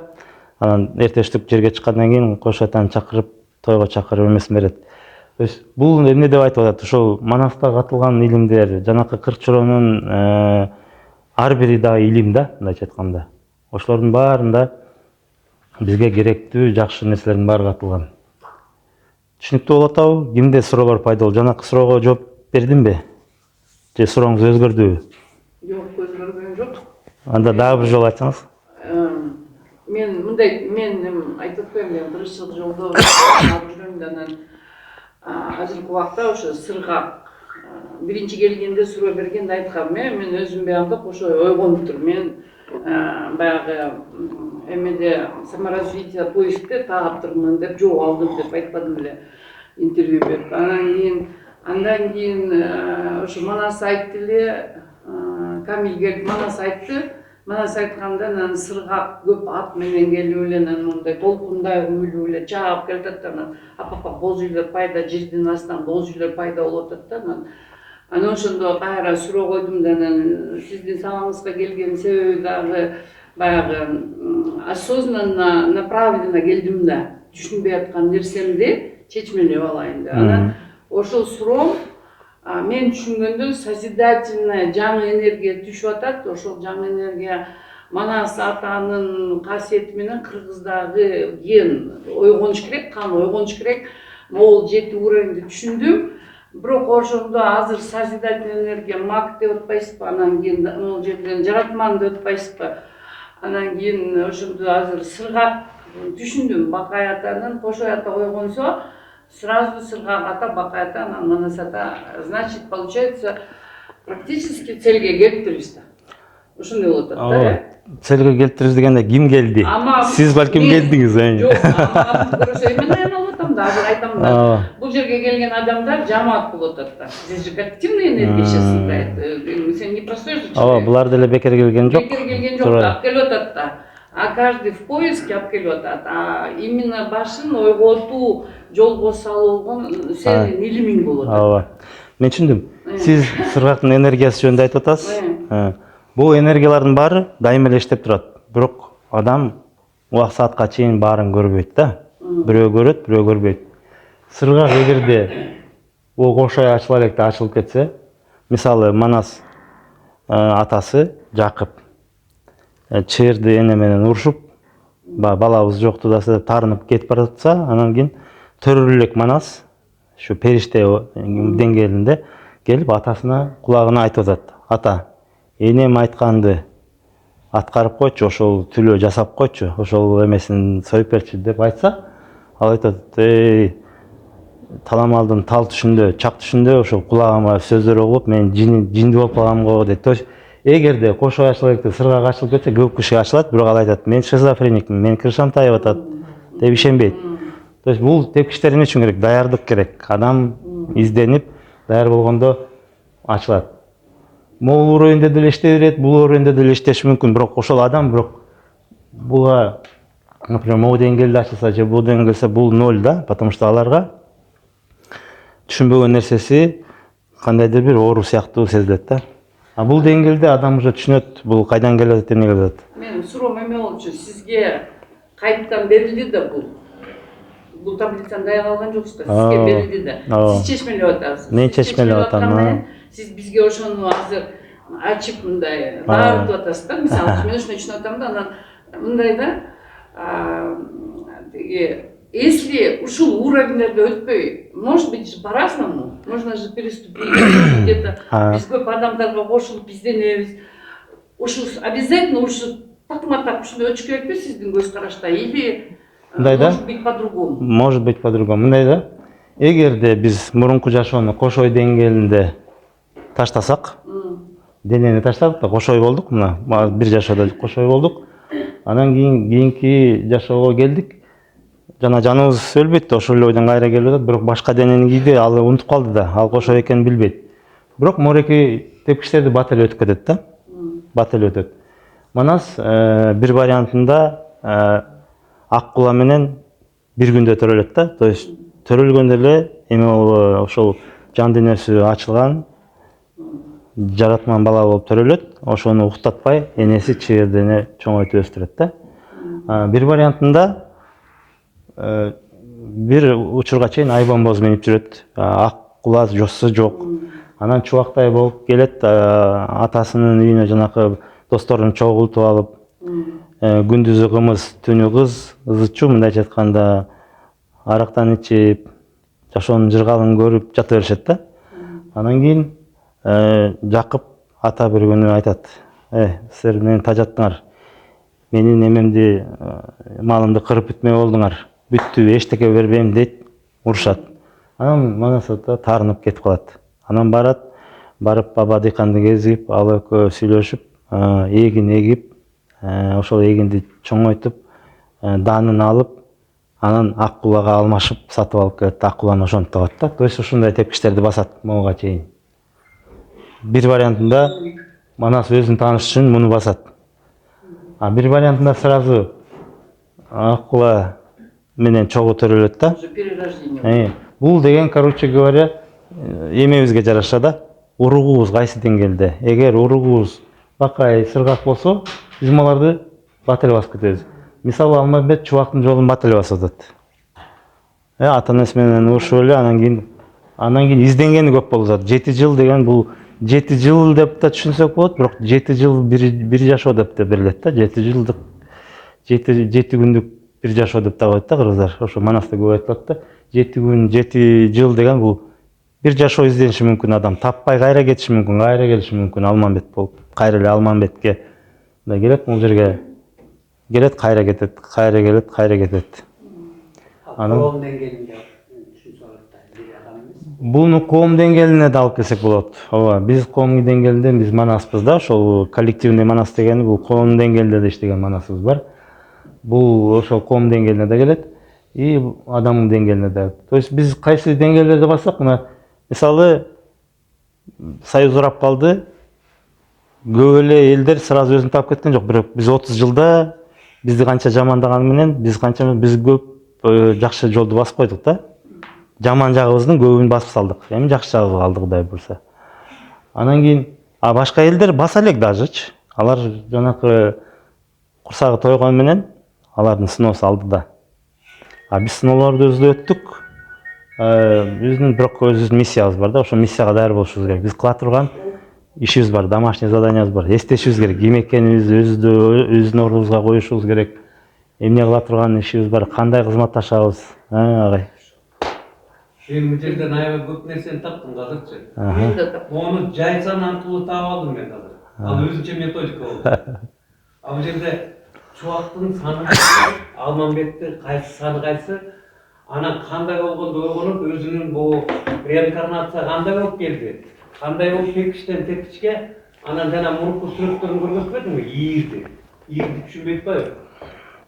Анан эртештик жерге чыккандан кийин кош атаны чакырып, тойго чакырып эмесин берет. То есть бул эмне деп айтып атат? Ошол Манаста катылган илимдер, жанакы Кырчыронун ар бири дагы илим да, мындайча айтканда. Ошолордун баарында бизге керектүү жакшы нерселердин баары катылган. Түшүнүктүү болуп атабы? Кимде суроолор пайда болду? Жанакы суроого жооп бердимби? Же сурооңуз өзгөрдүбү? Жок, өзгөргөн жок. Анда дагы бир жолу айтсаңыз. Мен айтып атпаймынбы, мен 1 жыл жолдо алып жүрөм, анан азыркы убакта ошо сыргак биринчи келгенде суроо бергенде айткам, мен өзүм баамдап ошо ойгонуп турмун. Мен баягы эмеде саморазвитие поискте таап турмун деп жооп алдым деп айткандым эле интервью берип. Андан кийин ошо Манас айтты эле, Камил келип Манас айтты. Манас айтканда анан сыргак көп ат менен келип эле, анан мындай толкундай уйлуп эле чаап келатат да, анан апапа боз үйлөр пайда, жердин астынан боз үйлөр пайда болуп атат да. Анан ошондо кайра суроо койдум да, анан сиздин сабаңызга келген себеби дагы баягы осознанно направленно келдим да, түшүнбөй аткан нерсемди чечмелеп алайын деп. Анан ошол суроом мен түшүнгөндө созидательная жаңы энергия түшүп атат. Ошол жаңы энергия Манас атанын касиети менен кыргыздагы ген ойгонуш керек, кан ойгонуш керек. Могул 7 уровеньди түшүндүм. Бирок ошондо азыр созидательный энергия маг деп атпайсызбы, анан кийин могул жерден жаратман деп атпайсызбы. Анан кийин ошондо азыр сыргак түшүндүм. Бакай атанын Кошой ата ойгонсо, сразу сыргак ата, Бакай ата, анан Манас ата. Значит, получается, практически целге келиптирбиз да. Ошондой болуп атат да. Целге келиптирбиз дегенде ким келди? Сиз балким келдиңиз, Жок, ошо эмен айналып атам да, азыр айтам да. Бул жерге келген адамдар жамаат болуп атат да. Здесь же коллективная энергия сейчас играет. Сен не простой же человек. Булар деле бекер келген жок. Бекер келген жок, алып келип атат да. А каждый в поиске алып келип атат. А именно башын ойготуу, жолго салуу сенин илимиң болуп атат. Мен түшүндүм. Сиз сыргактын энергиясы жөнүндө айтып атасыз. Бул энергиялардын баары дайыма эле иштеп турат. Бирок адам убак саатка чейин баарын көрбөйт да. Бирөө көрөт, бирөө көрбөйт. Сыргак эгерде бул Кошой ачыла электе ачылып кетсе, мисалы Манас атасы Жакып чээрди эне менен урушуп, балабыз жокту да тарынып кетип баратса, анан кийин төрөлүү элек Манас ушу периште деңгээлинде келип атасына кулагына айтып атат. Ата, энем айтканды аткарып койчу, ошол түлөө жасап койчу, ошол эмесин союп берчи деп айтса, ал айтат, таламалдын тал түшүндө, чак түшүндө ошол кулагыма сөздөр угулуп, мен жинди болуп калгам го дейт. То есть эгерде кошо ачыла электе сыргак ачылып кетсе көп киши ачылат, бирок ал айтат мен шизофреникмин, мен крышам тайып атат деп ишенбейт. То есть бул тепкичтер эмне үчүн керек? Даярдык керек. Адам изденип даяр болгондо ачылат. Могул уровеньде деле иштей берет, бул уровеньде деле иштеши мүмкүн, бирок ошол адам бирок буга, например, могу деңгээлде ачылса же бул деңгээлде бул ноль да, потому что аларга түшүнбөгөн нерсеси кандайдыр бир оору сыяктуу сезилет да. А бул деңгээлде адам уже түшүнөт, бул кайдан келип атат, эмне келип атат. Менин суроом эме болчу, сизге кайыптан берилди да бул. Бул таблицаны даяр алган жоксуз да, сизге берилди да. Сиз чечмелеп атасыз. Мен чечмелеп атам. Сиз бизге ошону азыр ачып мындай баартып атасыз да. Мисалы, мен ошону түшүнүп атам да, анан мындай да, если ушул уровеньдерде өтпөй, может быть, по-разному, можно же переступить, где-то биз көп адамдарга кошулуп изденебиз. Ушу обязательно ушу такма-так ушундай өтүш керекпи сиздин көз карашта, или может быть по-другому? Может быть по-другому. Мындай да, эгерде биз мурунку жашоону кошой деңгээлинде таштасак, денени таштадык да, кошой болдук, мына бир жашоодо кошой болдук. Анан кийинки жашоого келдик. Жана жаныбыз өлбөйт да, ошол эле ойдон кайра келип атат, бирок башка денени кийди, ал унутуп калды да, ал кошой экенин билбейт. Бирок мореки тепкичтерди бат эле өтүп кетет да, бат эле өтөт. Манас бир вариантында ак кула менен бир күндө төрөлөт да, то есть төрөлгөндө эле эме ошол жан денеси ачылган жаратман бала болуп төрөлөт, ошону уктатпай энеси чыйырдене чоңойтуп өстүрөт да. Бир вариантында бир учурга чейин айбанбоз минип жүрөт, ак кула жоссу жок. Анан чубактай болуп келет, атасынын үйүнө жанакы досторун чогултуп алып, күндүзү кымыз, түнү кыз, ызычуу, мындайча айтканда арактан ичип, жашоонун жыргалын көрүп жата беришет да. Анан кийин Жакып ата бир күнү айтат: силер мени тажаттыңар, менин эмемди, малымды кырып бүтмөй болдуңар, бүттү, эчтеке бербейм дейт, урушат. Анан Манас ата таарынып кетип калат. Анан барып баба дыйканды кезип, ал экөө сүйлөшүп, эгин эгип, ошол эгинди чоңойтуп, данын алып, анан ак кулага алмашып сатып алып келет, ак куланы ошентип алат да. То есть ушундай тепкичтерди басат могуга чейин. Бир вариантында Манас өзүн тааныш үчүн муну басат. Бир вариантында сразу ак кула менен чогуу төрөлөт да. Бул деген, короче говоря, эмебизге жараша да, уругубуз кайсы деңгээлде. Эгер уругубуз бакай, сыргак болсо, биз аларды бат эле басып кетебиз. Мисалы, Алмамбет чубактын жолун бат эле басып атат. Ата-энеси менен урушуп эле, анан кийин изденгени көп болуп атат. 7 жыл деген бул 7 жыл деп да түшүнсөк болот, бирок 7 жыл бир жашоо деп да берилет да. 7 жылдык 7 күндүк бир жашоо деп да коет да кыргыздар. Ошо Манаста көп айтылат да. 7 күн, 7 жыл деген бул бир жашоо издениши мүмкүн адам. Таппай кайра кетиши мүмкүн, кайра келиши мүмкүн, Алмамбет болуп. Кайра эле Алмамбетке келет, бул жерге келет, кайра кетет, кайра келет, кайра кетет. Анан буну коом деңгээлине да алып келсек болот. Ооба, биз коом деңгээлинде биз Манаспыз да, ошол коллективный Манас дегени бул коом деңгээлинде да иштеген Манасыбыз бар. Бул ошол коом деңгээлине да келет, и адам деңгээлине да. То есть биз кайсы деңгээлдерде бассак, мына мисалы Союз урап калды, көп эле элдер сразу өзүн таап кеткен жок, бирок биз 30 жылда бизди канча жамандаганы менен биз көп жакшы жолду басып койдук да. Жаман жагыбыздын көбүн басып салдык. Эми жакшы жагыбызга калды, Кудай буйрса. Анан кийин башка элдер баса элек дажычы. Алар жанакы курсагы тойгон менен алардын сыноосу алды да. Биз сыноолорду өзү өттүк. Биздин бирок өзүбүздүн миссиябыз бар да, ошол миссияга даяр болушубуз керек. Биз кыла турган ишибиз бар, домашний заданиябыз бар. Эстешибиз керек, ким экенибизди өзүбүздүн ордубузга коюшубуз керек. Эмне кыла турган ишибиз бар, кандай кызматташабыз, агай. Мен бул жерден аябай көп нерсени таптым азырчы. Ону жайсан аркылуу таап алдым мен азыр. Ал өзүнчө методика болду. Бул жерде чубактын саны, Алмамбеттин кайсы саны кайсы, анан кандай болгондо ойгонуп, өзүнүн бул реинкарнация кандай болуп келди, кандай болуп тепкичтен тепкичке Анан жана мурунку сүрөттөрүн көргөзбөдүңбү? Ийирди. Ийирди түшүнбөй атпайбы?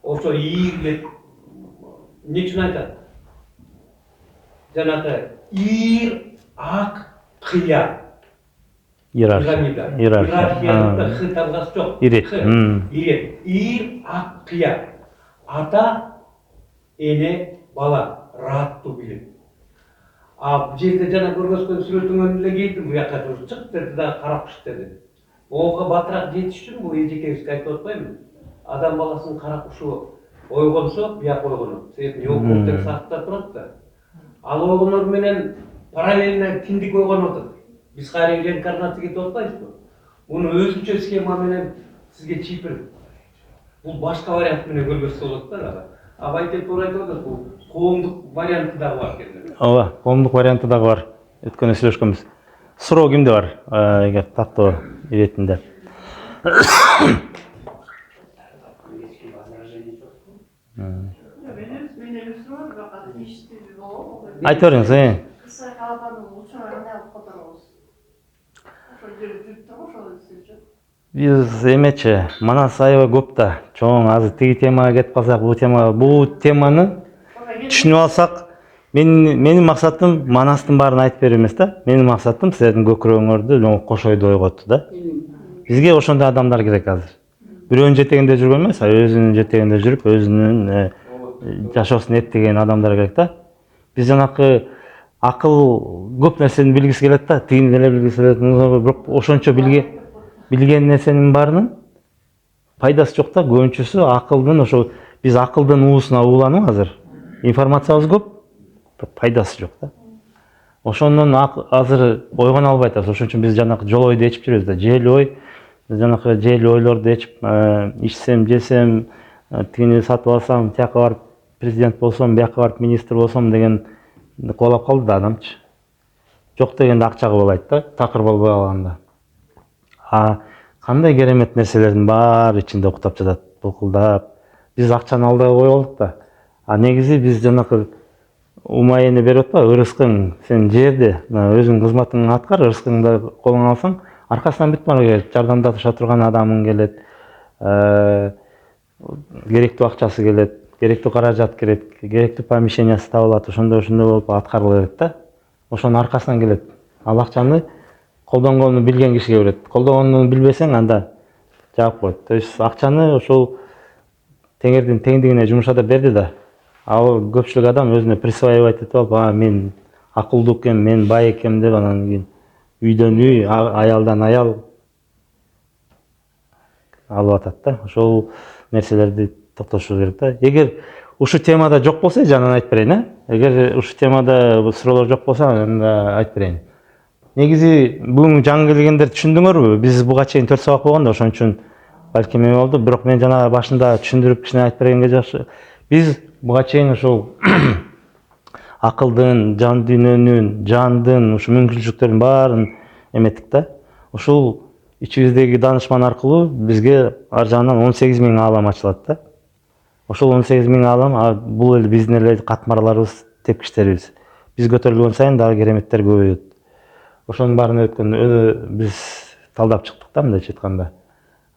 Ошо ийирлеп эмне үчүн айтат? Жанагы ийир, ак, кыя. Иерархия. Иерархияда х тамгасы жок. Ирет. Ирет. Ийир, ак, кыя. Ата, эне, бала рааттуу билет. А бул жерде жана көргөзгөн сүрөтүңөн эле келдим, бу жака чык деди да карап чык деди. Ого батыраак жетиш үчүн бул эжекебизге айтып атпаймынбы? Адам баласын карап ушу ойгонсо, бияк ойгону. Себеби өкмөттүк сактта турат да. Ал ойгонор менен параллельно киндик ойгонуп атат. Биз кайра реинкарнация кетип атпайбызбы? Муну өзүнчө схема менен сизге чипир. Бул башка вариант менен көргөзсө болот да. Абайтек туура айтып атат, бул коомдук варианты дагы бар экен. Ооба, коомдук варианты дагы бар. Өткөндө сүйлөшкөнбүз. Суроо кимде бар? Эгер тактоо иретинде. Айтып бериңиз. Биз эмечи, Манас аябай көп да. Чоң азыр тиги темага кетип калсак, бул теманы түшүнүп алсак, менин максатым Манастын баарын айтып берүү эмес да. Менин максатым силердин көкүрөгүңөрдү кошойду ойготту да. Бизге ошондой адамдар керек азыр. Бирөөнүн жетегинде жүргөн эмес, өзүнүн жетегинде жүрүп, өзүнүн жашоосун эптеген адамдар керек да. Биз жанакы акыл көп нерсени билгиси келет да, тигини эле билгиси келет, бирок ошончо билген нерсенин баарынын пайдасы жок да. Көбүнчөсү акылдын, ошо биз акылдын уусуна ууланып азыр. Информациябыз көп, пайдасы жок да. Ошондон азыр ойгоно албай атабыз. Ошон үчүн биз жанакы жол ойду ичип жүрөбүз да. Жел ой, жанакы жел ойлорду ичип, ичсем, жесем, тигини сатып алсам, тияка барып президент болсом, бияка барып министр болсом деген кубалап калды да адамчы. Жок дегенде акча кубалайт да, такыр болбой калганда. Кандай керемет нерселердин баары ичинде уктап жатат, булкулдап. Биз акчаны алдыга коюп алдык да. Негизи биз жанакы умаяны берип атпайбы, ырыскың сен жерде, өзүңдүн кызматыңды аткар, ырыскыңды колуңа алсаң, аркасынан бүт бара келет, жардамдашыша турган адамың келет, керектүү акчасы келет, керектүү каражат келет, керектүү помещениясы табылат, ошондой болуп аткарыла берет да. Ошонун аркасынан келет. Ал акчаны колдонгонду билген кишиге берет. Колдонгонду билбесең, анда жаап коет. То есть акчаны ошол теңердин теңдигине жумушата берди да. Ал көпчүлүк адам өзүнө присваивать этип алып, мен акылдуу экем, мен бай экем деп, анан кийин үйдөн үй, аялдан аял алып атат да. Ошол нерселерди токтотушубуз керек да. Эгер ушу темада жок болсо, жанынан айтып берейин, Эгер ушу темада суроолор жок болсо, анда айтып берейин. Негизи бүгүн жаңы келгендер түшүндүңөрбү? Биз буга чейин 4 сабак болгон да, ошон үчүн балким эме болду. Бирок мен жана башында түшүндүрүп кичине айтып бергенге жакшы. Биз буга чейин ошол акылдын, жан дүйнөнүн, жандын, ушу мүмкүнчүлүктөрдүн баарын эметтик да. Ушул ичибиздеги данышман аркылуу бизге ар жагынан 18.000 аалам ачылат да. Ошол 18.000 аалам бул эле биздин эле катмарларыбыз, тепкичтерибиз. Биз көтөрүлгөн сайын дагы кереметтер көбөйөт. Ошонун баарын өткөндө биз талдап чыктык да, мындайча айтканда.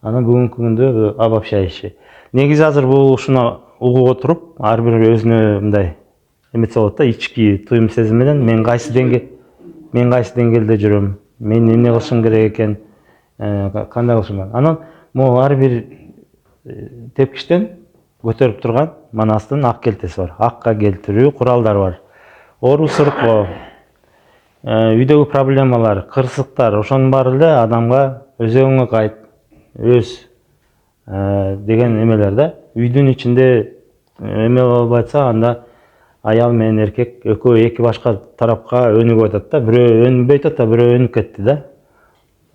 Анан бүгүнкү күндө обобщающий. Негизи азыр бул ушуну угуп отуруп, ар бир өзүнө мындай эметсе болот да, ички туюм сезим менен мен кайсы деңгээлде жүрөм, мен эмне кылышым керек экен, кандай кылышым керек. Анан могу ар бир тепкичтен көтөрүп турган Манастын ак келтеси бар. Акка келтирүү куралдары бар. Оору сыркоо, үйдөгү проблемалар, кырсыктар, ошонун баары эле адамга өзөгүңө кайт, өз деген эмелер да. Үйдүн ичинде эме болбой атса, анда аял менен эркек экөө эки башка тарапка өнүгүп атат да. Бирөө өнбөй атат, бирөө өнүп кетти да.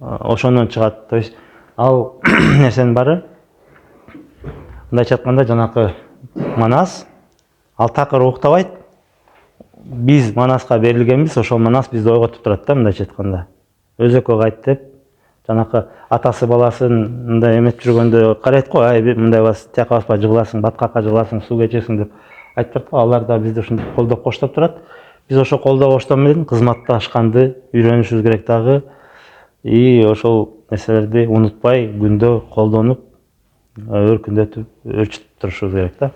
Ошондон чыгат. То есть ал нерсенин баары мындайча айтканда жанакы Манас, ал такыр уктабайт. Биз Манаска берилгенбиз, ошол Манас бизди ойготуп турат да, мындайча айтканда. Өзөккө кайт деп, жанакы атасы баласын мындай эметип жүргөндө карайт го, мындай бас, тияка баспа жыгыласың, баткакка жыгыласың, суу кечесиң деп айтып турат го. Алар да бизди ушинтип колдоп коштоп турат. Биз ошо колдоо коштоо менен кызматташканды үйрөнүшүбүз керек дагы. И ошол нерселерди унутпай күндө колдонуп өркүндөтүп өрчүтүп турушубуз керек да.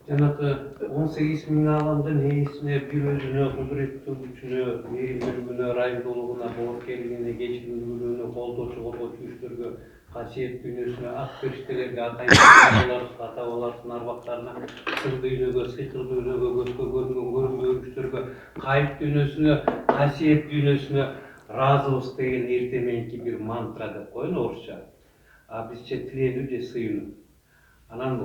Жанагы 18 миң адамдын ээсине, бир өзүнө, кудуреттүү күчүнө, мээримдүүлүгүнө, ырайымдуулугуна, боорукерлигине, кечиримдүүлүгүнө, колдоочу коргоочу касиет дүйнөсүнө, ак периштелерге, ата бабалардын арбактарына, сыр дүйнөгө, сыйкыр дүйнөгө, көзгө көрүнгөн көрүнбөгөн күчтөргө, кайып дүйнөсүнө, касиет дүйнөсүнө ыраазыбыз деген эрте мененки бир мантра деп коеюн орусча. А бизче тиленүү же сыйынуу. Анан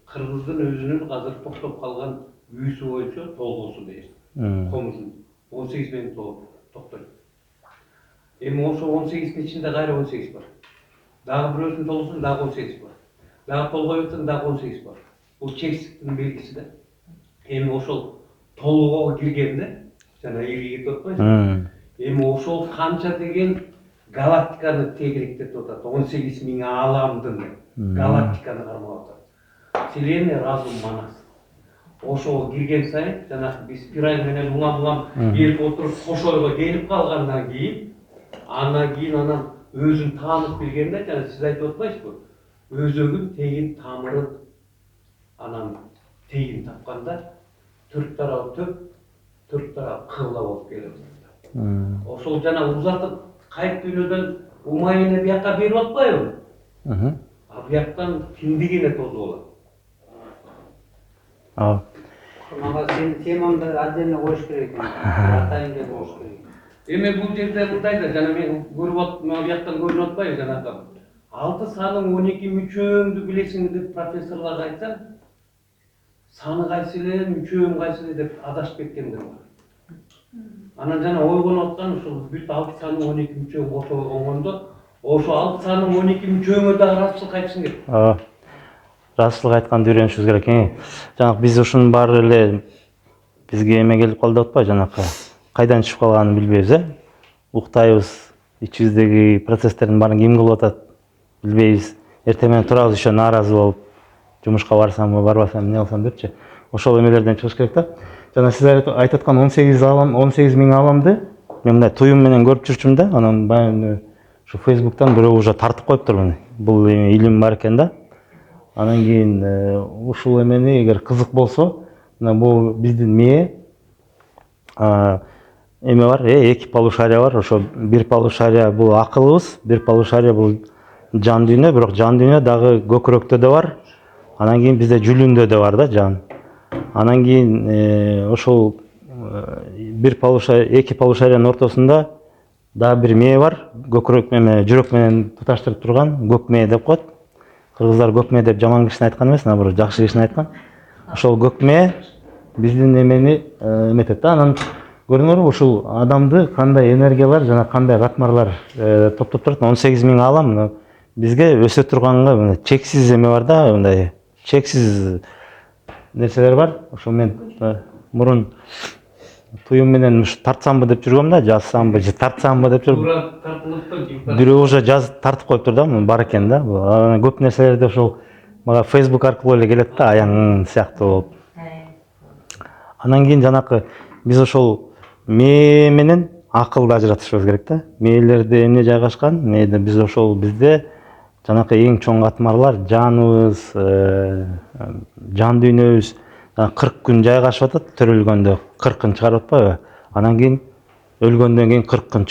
кыргыздын өзүнүн азыр токтоп калган үйүсү боюнча толгосу дейт. Комузун 18 миң токтойт. Эми ошо 18-ин ичинде кайра 18 бар. Дагы бирөөсүн толгосун дагы 18 бар. Дагы толгой өтсөң дагы 18 бар. Бул чексиздин белгиси да. Эми ошол толгоого киргенде жана ийгиге өтпөйсүң. Эми ошол канча деген галактиканы тегеректетип атат. 18 миң ааламдын галактиканы кармап атат. Вселенная разум манас. Ошого кирген сайын жанагы биз спираль менен улам берип отуруп кошойго келип калгандан кийин анан өзүн таанып билгенде жана сиз айтып атпайсызбы? Өзөгүн тегин тамырын анан тегин тапканда төрт тарабы төп, төрт тарабы кыбла болуп келет. Ошол жана узатып кайып дүйнөдөн умайыны бияка берип атпайбы? А бияктан киндигине тосуп алат. Мага сенин темаңды отдельно коюш керек экен. Атайын деп коюш керек. Эми бул жерде мындай да жана мен көрүп атам, бияктан көрүнүп атпайбы жанагы 6 саның 12 мүчөңдү билесиң деп профессорлорго айтсаң, саны кайсы эле, мүчөң кайсы эле деп адашып кеткендер бар. Анан жана ойгонуп аткан ушул бүт 6 саның 12 мүчөң кошого конгондо, ошо 6 саның 12 мүчөңө да ыраазычылык айтышың керек. Ыраазычылык айтканды үйрөнүшүбүз керек. Жанагы биз ушунун баары эле бизге эме келип калды деп атпайбы, жанакы кайдан чыгып калганын билбейбиз, уктайбыз, ичибиздеги процесстердин баарын ким кылып атат билбейбиз. Эртең менен турабыз еще нааразы болуп, жумушка барсамбы, барбасамбы, эмне кылсам депчи. Ошол эмелерден чыгыш керек да. Жана сиз айтып аткан 18 миң ааламды мен мындай туюм менен көрүп жүрчүмүн да, анан баягы ушу Facebook'тан бирөө уже тартып коюптур. Бул илим бар экен да. Анан кийин ушул эмени эгер кызык болсо, бул биздин мээ эме бар, эки полушария бар. Ошо бир полушария бул акылыбыз, бир полушария бул жан дүйнө, бирок жан дүйнө дагы көкүрөктө да бар. Анан кийин бизде жүлүндө да бар да жан. Анан кийин ошол бир полушария, эки полушариянын ортосунда дагы бир мээ бар. Көкүрөк менен жүрөк менен туташтырып турган көк мээ деп коет. Кыргыздар көк мээ деп жаман кишини айткан эмес, наоборот жакшы кишини айткан. Ошол көк мээ биздин эмени эметет да. Анан көрдүңөрбү ушул адамды кандай энергиялар жана кандай катмарлар топтоп турат. 18 миң аалам бизге өсө турганга чексиз эме бар да, мындай чексиз нерселер бар. Ошо мен мурун туюм менен ушу тартсамбы деп жүргөм да, жазсамбы же тартсамбы деп жүрүп. Туура тартылып Бирөө уже тартып коюптур да, бар экен да. Көп нерселерди ошол мага Facebook аркылуу эле келет да, аяң сыяктуу болуп. Анан кийин жанакы биз ошол мээ менен акылды ажыратышыбыз керек да. Мээлерде эмне жайгашкан? Мээде биз ошол бизде жанакы эң чоң катмарлар жаныбыз, жан дүйнөбүз 40 күн жайгашып атат, төрөлгөндө 40-ын чыгарып атпайбы? Анан кийин өлгөндөн кийин 40-ын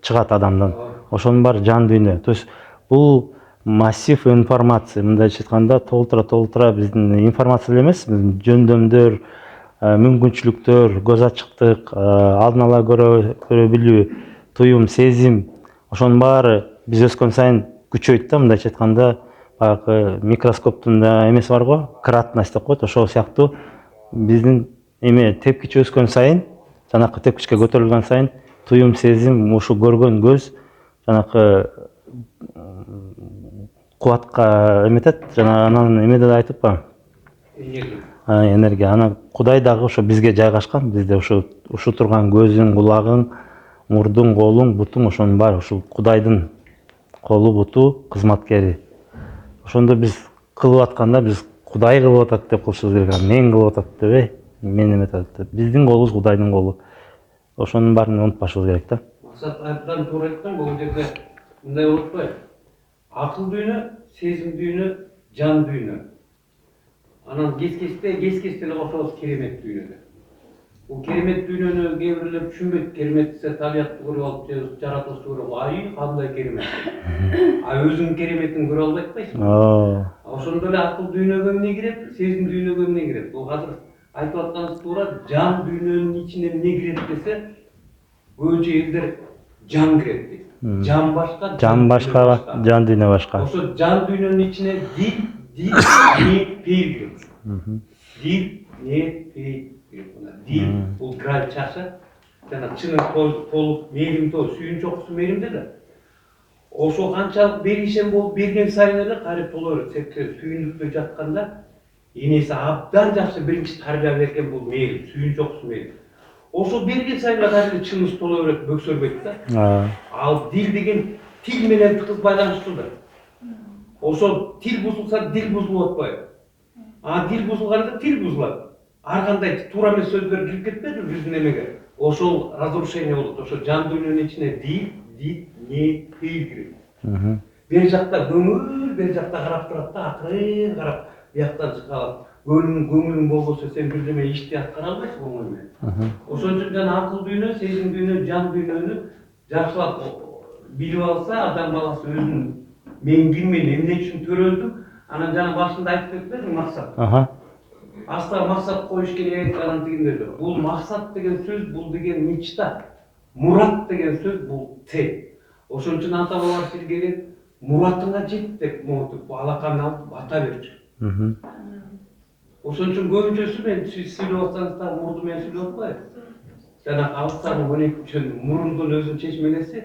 чыгат адамдан. Ошонун баары жан дүйнө. То есть бул массив информация, мындайча айтканда толтура биздин информация эле эмес, жөндөмдөр, мүмкүнчүлүктөр, көз ачыктык, алдын ала көрө билүү, туюм, сезим, ошонун баары биз өскөн сайын күчөйт да, мындайча айтканда, баягы микроскоптун эмеси бар го, кратность деп коет, ошол сыяктуу биздин эме тепкичи өскөн сайын, жанакы тепкичке көтөрүлгөн сайын туюм, сезим, ушу көргөн көз жанакы кубатка эметет, жана анан эмеде да айтыппы? Энергия. Анан Кудай дагы ошо бизге жайгашкан, бизде ушу турган көзүң, кулагың, мурдуң, колуң, бутуң, ошонун баары ушул Кудайдын колу, буту, кызматкери. Ошондо биз кылып атканда биз Кудай кылып атат деп кылышыбыз керек. Мен кылып атат деп, мен эметет деп. Биздин колубуз Кудайдын колу. Ошонун баарын унутпашыбыз керек да. Максат абдан туура айткан, бул жерде мындай болуп атпайбы? Акыл дүйнө, сезим дүйнө, жан дүйнө. Анан кес-кесте кошобуз керемет дүйнөдө. Бул керемет дүйнөнү кээ бирлер түшүнбөйт. Керемет десе табиятты көрүп алып, же жаратылышты көрүп алып, ай кандай керемет. А өзүңүн кереметин көрө албай атпайсың. Ошондой эле акыл дүйнөгө эмне кирет, сезим дүйнөгө эмне кирет? Бул азыр айтып атканыңыз туура, жан дүйнөнүн ичине эмне кирет десе, көбүнчө элдер жан кирет дейт. Жан башка, Жан башка, жан дүйнө башка. Ошо жан дүйнөнүн ичине дил, ниет, фейл кирет. Дил, ниет, фейл. Дил бул граль чашы, жана чыңы толуп, мээримдүү, сүйүнүч окусу мээримде да. Ошо канчалык беришем болуп берген сайын эле кайрып толо берет. Себеби сүйүндүктө жатканда энеси абдан жакшы биринчи тарбия берген бул мээрим, сүйүнүч окусу мээрим. Ошо берген сайын эле кайрып чыңыбыз толо берет, бөксөрбөйт да. Ал дил деген тил менен тыгыз байланыштууdur. Ошо тил бузулса, дил бузулуп атпайбы? А дил бузулганда тил бузулат. Ар кандай туура эмес сөздөр кирип кетпеди биздин эмеге. Ошол разрушение болот. Ошо жан дүйнөнүн ичине дил, не кирет. Бер жакта көңүл, бер жакта карап турат да, акырын карап, бияктан чыгып, көңүлүң болбосо сен бирдеме ишти аткара албайсың көңүл менен. Ошон үчүн жана акыл дүйнө, сезим дүйнө, жан дүйнөнү жакшылап билип алса, адам баласы өзүн мен киммин, эмне үчүн төрөлдүм, анан жана башында айтып кетпедиңби максат? Аста максат коюш керек, анан дегендей. Бул максат деген сөз, бул деген мечта. Мурат деген сөз, бул цель. Ошон үчүн ата бабалар силерге муратыңа жет деп монтип алакан алып бата берчү. Ошон үчүн көбүнчөсү мен сүйлөп атсаңыз да мурду менен сүйлөп атпайбы? Жана алыстан 12 мурундун өзүн чечмелеси,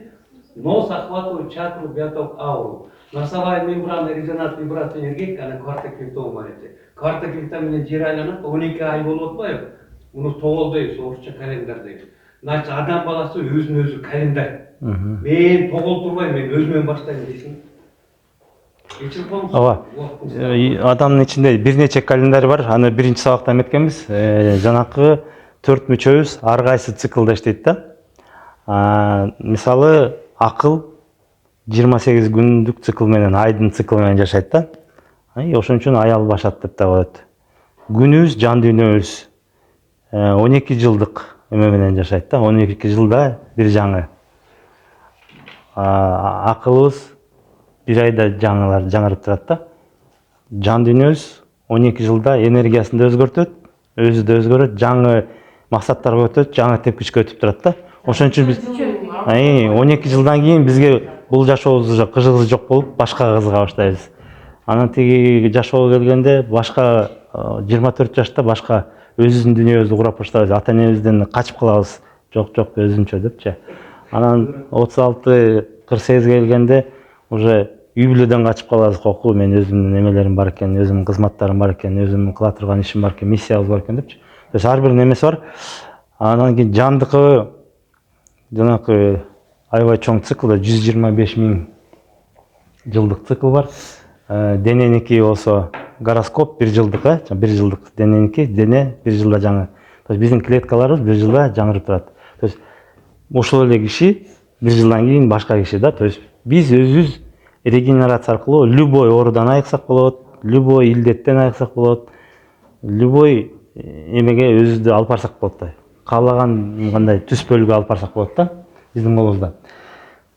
нос охватывает чакру биоток ауру. Носовая мембрана резонанс вибрация энергетика, она кварта квинтовый марите. Кварта квинта менен жер айланат, 12 ай болуп атпайбы? Муну тогол дейбиз, орусча календарь дейбиз. Значит, адам баласы өзүн өзү календарь. Мен тогол турбайм, мен өзүмөн баштайм дейсиң. Ооба. Адамдын ичинде бир нече календарь бар. Аны биринчи сабакта эметкенбиз. Жанакы 4 мүчөбүз ар кайсы циклда иштейт да. Мисалы, акыл 28 күндүк цикл менен, айдын цикл менен жашайт да. Ошон үчүн аял башат деп да коет. Күнүбүз, жан дүйнөбүз 12 жылдык эме менен жашайт да. 12 жылда бир жаңы. Акылыбыз бир айда жаңырып турат да. Жан дүйнөбүз 12 жылда энергиясын да өзгөртөт, өзү да өзгөрөт, жаңы максаттарга өтөт, жаңы тепкичке өтүп турат да. Ошон үчүн биз 12 жылдан кийин бизге бул жашообуз уже кыжыгы жок болуп, башка кызыга баштайбыз. Анан тиги жашоого келгенде башка 24 жашта башка өзүбүздүн дүйнөбүздү курап баштайбыз. Ата энебизден качып калабыз. Жок, өзүнчө депчи. Анан 36-48 келгенде уже үй бүлөдөн качып калабыз. Коку, мен өзүмдүн эмелерим бар экен, өзүмдүн кызматтарым бар экен, өзүмдүн кыла турган ишим бар экен, миссиябыз бар экен депчи. Ар биринин эмеси бар. Анан кийин жандыкы жанакы аябай чоң циклда 125 000 жылдык цикл бар. Дененики болсо гороскоп 1 жылдык, 1 жылдык дененики, дене 1 жылда жаңы. То есть биздин клеткаларыбыз 1 жылда жаңырып турат. То есть ошол эле киши 1 жылдан кийин башка киши да. То есть биз өзүбүз регенерация аркылуу любой оорудан айыксак болот, любой илдеттен айыксак болот, любой эмеге өзүбүздү алып барсак болот да. Каалаган кандай түс бөлүгү алып барсак болот да биздин колубузда.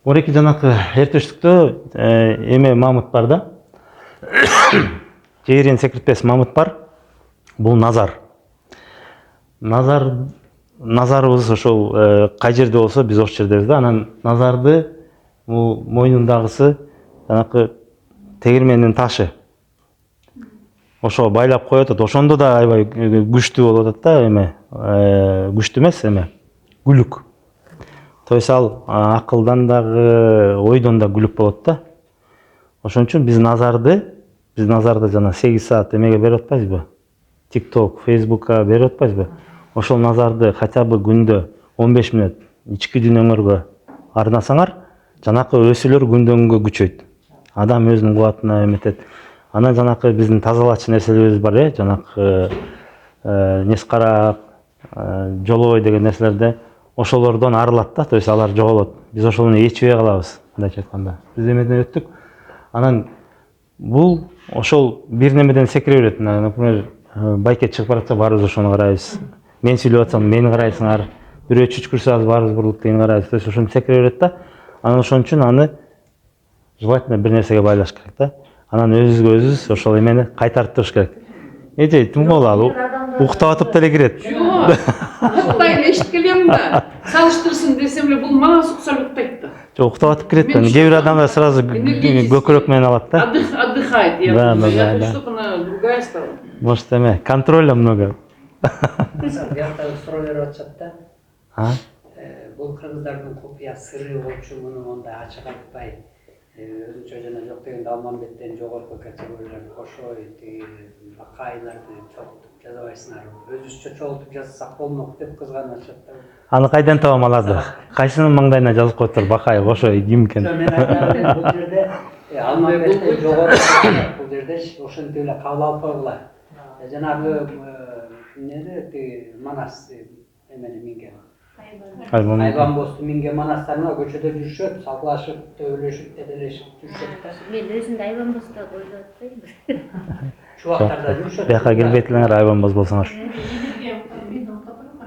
Ореки жанакы эртештүктө эме мамыт бар да. Чегирен секиртпес мамыт бар. Бул назар. Назарыбыз ошол кай жерде болсо биз ошол жердебиз да. Анан назарды бул мойнундагысы жанакы тегирмендин ташы. Ошо байлап коюп атат. Ошондо да аябай күчтүү болуп атат да эме. Күчтүү эмес эме. Күлүк. То есть ал акылдан дагы, ойдон да күлүк болот да. Ошон үчүн биз назарды жана 8 саат эмеге берип атпайбызбы? TikTok, Facebook'a берип атпайбызбы? Ошол назарды хотя бы күндө 15 мүнөт ички дүйнөңөргө арнасаңар, жанакы өсүлөр күндөн күнгө күчөйт. Адам өзүнүн кубатына эметет. Анан жанакы биздин тазалачы нерселерибиз бар, жанакы нескарак, жолобой деген нерселерде ошолордон арылат да, то есть алар жоголот. Биз ошону ээчпей калабыз, мындайча айтканда. Биз эмеден өттүк. Анан бул ошол бир немеден секире берет. Например, байке чыгып баратса баарыбыз ошону карайбыз. Мен сүйлөп атсам мени карайсыңар. Бирөө чүчкүрсө баарыбыз буруп тегин карайбыз. То есть ошону секире берет да. Анан ошон үчүн аны желательно бир нерсеге байлаш керек да. Анан өзүбүзгө өзүбүз ошол эмени кайтарып туруш керек. Эже ким болалы? Уктап атып деле кирет. Жок. Уктайын эшитип келем да. Салыштырсын десем эле бул мага сукса уктайт да. Жок, уктап атып кирет да. Кээ бир адамдар сразу көкүрөк менен алат да. Отдыхает. Да. Чтобы она другая стала. Может, эме, контроля много. Бияктагы суроо берип атышат да. Бул кыргыздардын купуя сыры болчу, муну мондай ачык айтпай, өзүнчө жана жок дегенде Алмамбеттен жогорку категорияларды кошой, бакайларды чогултуп жазабайсыңарбы? Өзүбүзчө чогултуп жазсак болмок деп кызганышат да. Аны кайдан табам аларды? Кайсынын маңдайына жазып коюптур бакай, кошой, ким экен? Мен айтам, бул жерде Алмамбеттен жогорку бул жерде ошентип эле кабыл алып койгула. Жанагы эмнеде Манас эмени минген. Айбан босту минген манастарына көчөдө жүрүшөт, салгылашып, төбөлөшүп, эделешип жүрүшөт да. Мен өзүмдү айбан боста ойлоп атпайбы. Чубактарда жүрүшөт. Бияка келбейт элеңер айбан боз болсоңор.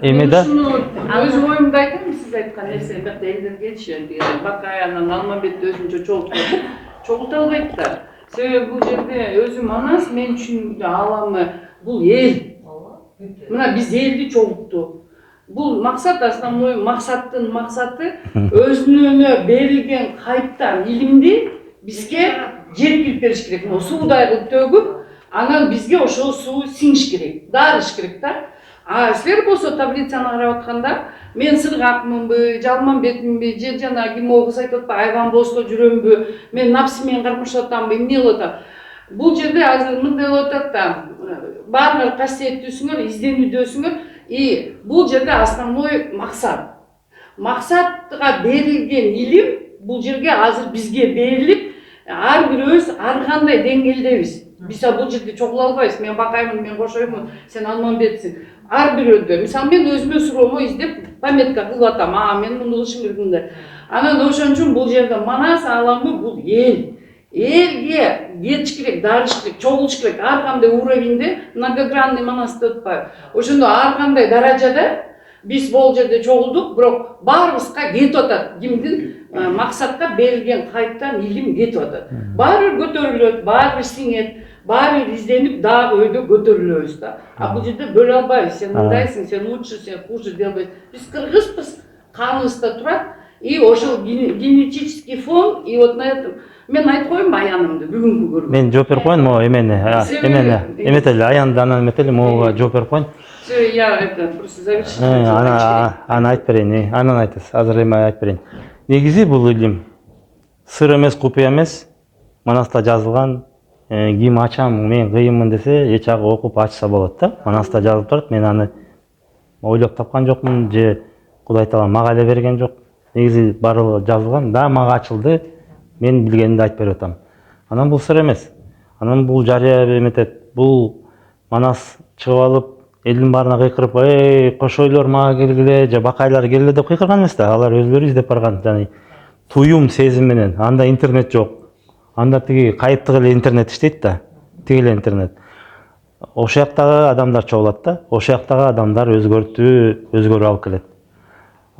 Эми да? Өз оюмду айтайын, сиз айткан нерсе бияка элдер келишет. Бакай анан Алмамбетти өзүнчө чогулта албайт да. Себеби бул жерде өзү Манас мен үчүн ааламы бул эл. Мына биз элди чогулттук. Бул максат, основной максаттын максаты өзүнө берилген кайыптан илимди бизге жеткирип бериш керек. Суудай кылып төгүп, анан бизге ошол суу сиңиш керек, дарыш керек да. Силер болсо таблицаны карап атканда мен сыргакмынбы, Жалмамбетминби, же жана ким огус айтып атпайбы, айбан босто жүрөмбү, мен напсы менен кармашып атамбы, эмне кылып атам. Бул жерде азыр мындай болуп атат да, баарыңар касиеттүүсүңөр, изденүүдөсүңөр. И бул жерде основной максатка берилген илим бул жерге азыр бизге берилип, ар бирөөбүз ар кандай деңгээлдебиз. Биз бул жерде чогула албайбыз. Мен бакаймын, мен кошоймун, сен Алмамбетсиң. Ар бирөөдө. Мисалы мен өзүмө суроомо издеп пометка кылып атам. Мен муну кылышым керек мындай. Анан ошон үчүн бул жерде Манас ааламы бул эл. Элге кетиш керек, дарыш керек, чогулуш керек. Ар кандай уровеньде многогранный Манас деп атпайбы. Ошондо ар кандай даражада биз бул жерде чогулдук, бирок баарыбызга кетип атат. Кимдин максатка берилген кайыптан илим кетип атат. Баары бир көтөрүлөт, баары бир сиңет, баары бир изденип дагы өйдө көтөрүлөбүз да. Бул жерде бөлө албайбыз. Сен мындайсың, сен лучше, сен хуже дей албайбыз. Биз кыргызбыз, каныбызда турат. И ошол генетический фон, и вот на этом мен айтып коеюнбу аянымды бүгүнкү көргөн. Мен жооп берип коеюн, могу эметели аянды анан эметели могуга жооп берип коеюн. Я это просто завершить. Аны айтып берейин, анан айтасыз. Азыр эми айтып берейин. Негизи бул илим сыр эмес, купуя эмес. Манаста жазылган, ким ачам, мен кыйынмын десе, эч ак окуп ачса болот да. Манаста жазылып турат. Мен аны ойлоп тапкан жокмун, же Кудай Таала мага эле берген жок. Негизи баардыгы жазылган, да мага ачылды. Мен билгенимди айтып берип атам. Анан бул сыр эмес. Анан бул жарыя эметет. Бул Манас чыгып алып, элдин баарына кыйкырып, "Эй, кошойлор мага келгиле, же бакайлар келгиле" деп кыйкырган эмес да. Алар өзлөрү издеп барган. Жана туюм сезим менен. Анда интернет жок. Анда тиги кайыптык эле интернет иштейт да. Тиги эле интернет. Ошол жактагы адамдар чогулат да. Ошол жактагы адамдар өзгөрүп алып келет.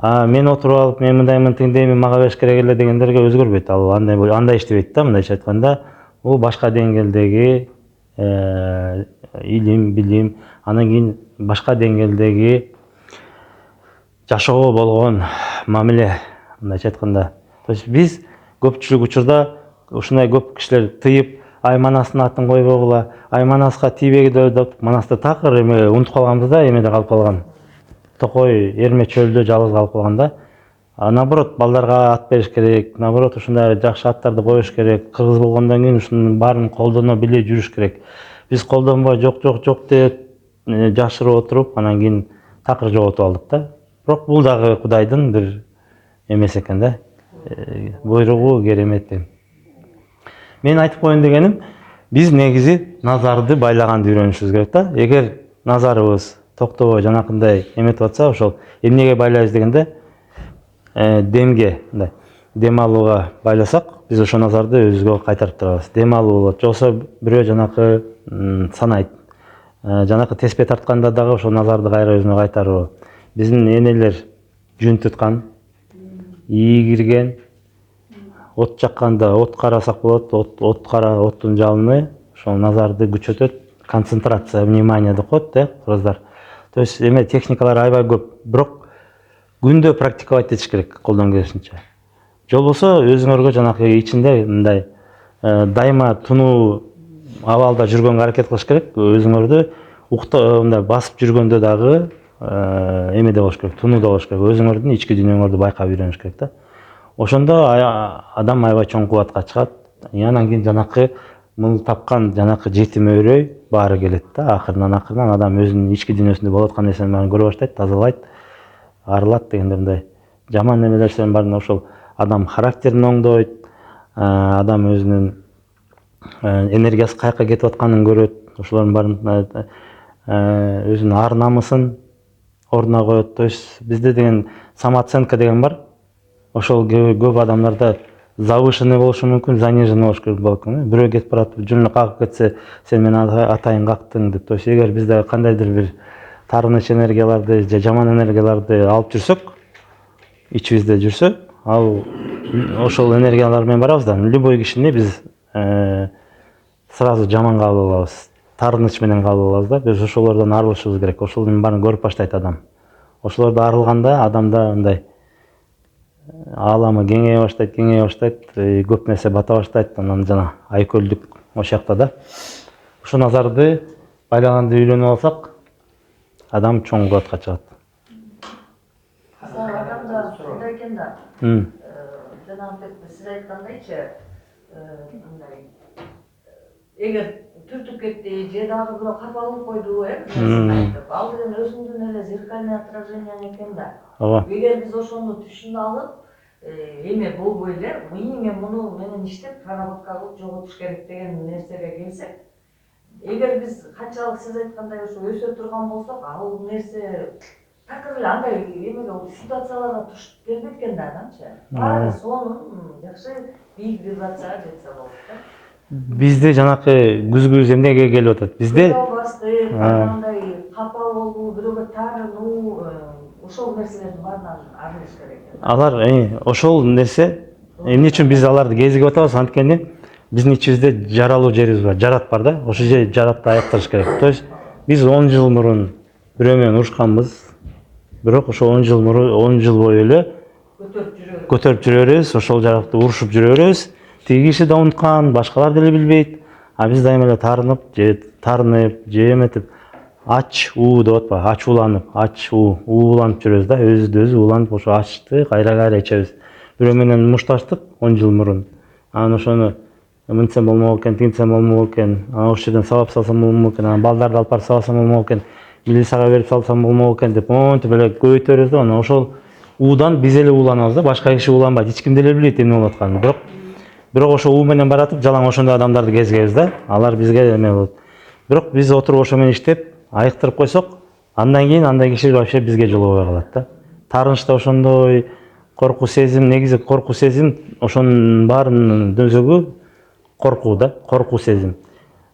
Мен отуруп алып, мен мындаймын, тиңдеймин, мага бериш керек эле дегендерге өзгөрбөйт. Ал андай иштебейт да, мындайча айтканда. Бул башка деңгээлдеги илим, билим, анан кийин башка деңгээлдеги жашоого болгон мамиле, мындайча айтканда. То есть биз көпчүлүк учурда ушундай көп кишилер тыйып, ай Манастын атын койбогула, ай Манаска тийбегиле деп Манасты такыр эме унутуп калганбыз да, эмеде калып калган. Токой эрме чөлдө жалгыз калып калганда, наоборот балдарга ат бериш керек, наоборот ушундай жакшы аттарды коюш керек. Кыргыз болгондон кийин ушунун баарын колдоно биле жүрүш керек. Биз колдонбой жок деп жашырып отуруп, анан кийин такыр жоготуп алдык да. Бирок бул дагы Кудайдын бир эмеси экен да. Буйругу, керемети. Мен айтып коеюн дегеним, биз негизи назарды байлаганды үйрөнүшүбүз керек да. Эгер назарыбыз токтобой жанакындай эметип атса, ошол эмнеге байлайбыз дегенде демге, мындай дем алууга байласак, биз ошол назарды өзүбүзгө кайтарып турабыз. Дем алуу болот. Жоксо бирөө жанакы санайт. Жанакы теспе тартканда дагы ошол назарды кайра өзүнө кайтаруу. Биздин энелер жүн туткан, ии кирген, от жакканда от карасак болот, оттун жалыны ошол назарды күчөтөт, концентрация внимания деп коет кыргыздар. То есть эме техникалар аябай көп, бирок күндө практиковать этиш керек колдон келишинче. Жолбосо өзүңөргө жанакы ичинде мындай дайыма тунуу абалда жүргөнгө аракет кылыш керек. Өзүңөрдү мындай басып жүргөндө дагы эмеде болуш керек, тунууда болуш керек. Өзүңөрдүн ички дүйнөңөрдү байкап үйрөнүш керек да. Ошондо адам аябай чоң кубатка чыгат. Анан кийин жанакы мыл тапкан жанакы жетим өрөй баары келет да. Акырынан адам өзүнүн ички дүйнөсүндө болуп аткан нерсенин баарын көрө баштайт, тазалайт, арылат дегенде мындай жаман эмелердин баарын ошол адам характерин оңдойт, адам өзүнүн энергиясы каяка кетип атканын көрөт, ошолордун баарын өзүнүн ар намысын ордуна коет. То есть бизде деген самооценка деген бар. Ошол көп адамдарда завышенный болушу мүмкүн, заниженный болуш мүмкүн. Бирөө кетип баратып, жүнүнө кагып кетсе, сен мени атайын кактың деп. То есть эгер бизде кандайдыр бир тарыныч энергияларды же жаман энергияларды алып жүрсөк, ичибизде жүрсө, ал ошол энергиялар менен барабыз да. Любой кишини биз сразу жаман кабыл алабыз, тарыныч менен кабыл алабыз да. Биз ошолордон арылышыбыз керек. Ошолордун баарын көрүп баштайт адам. Ошолордо арылганда адамда мындай ааламы кеңейе баштайт, көп нерсе бата баштайт, анан жана айкөлдүк ошол жакта да. Ошол назарды байлаганды үйрөнүп алсак, адам чоң кубатка чыгат. Адамда мындай экен да. Жанагынтип сиз айткандайчы, мындай эгер түртүп кетти же дагы бирөө капалып койду, ал деген өзүңдүн эле зеркальный отражениең экен да. Эгер биз ошону түшүнүп алып, эме болбой эле, мыйың муну менен иштеп проработка кылып жоготуш керек деген нерсеге келсек, эгер биз канчалык сиз айткандай ошо өсө турган болсок, ал нерсе такыр эле андай эмеге ситуацияларга туш келбейт экен да адамчы. Баары сонун жакшы бийик вибрацияга жетсе болот да. Бизде жанакы күзгүз эмнеге келип атат? Бизде андай капа болуу, бирөөгө таарынуу, ошол нерселердин баарынан арылыш керек. Алар ошол нерсе эмне үчүн биз аларды кезигип атабыз? Анткени биздин ичибизде жаралуу жерибиз бар, жарат бар да. Ошол жер жаратты аяктырыш керек. То есть биз 10 жыл мурун бирөө менен урушканбыз. Бирок ошол 10 жыл бою эле көтөрүп жүрөбүз, ошол жаратты урушуп жүрөбүз. Тиги киши да унуткан, башкалар деле билбейт. А биз дайыма эле таарынып, же эметип ач уу деп атпайбы? Ачууланып жүрөбүз да. Өзүбүздү өзү уланып ошо ачты, кайра ичебиз. Бирөө менен мушташтык 10 жыл мурун. Анан ошону мынтсем болмок экен, тигинтсем болмок экен. Анан ошол жерден сабап салсам болмок экен, анан балдарды алып барып сабасам болмок экен, милицияга берип салсам болмок экен деп монтип эле көбөйтөрүбүз да. Анан ошол уудан биз эле ууланабыз да. Башка киши ууланбайт. Эч ким деле билбейт эмне болуп атканын. Бирок ошо уу менен баратып, жалаң ошондой адамдарды кезигебиз да. Алар бизге эме болот. Бирок биз отуруп ошо менен иштеп, айыктырып койсок, андан кийин андай киши вообще бизге жолобой калат да. Таарынычта ошондой коркуу сезим, негизи коркуу сезим ошонун баарынын дөзөгү коркуу да, коркуу сезим.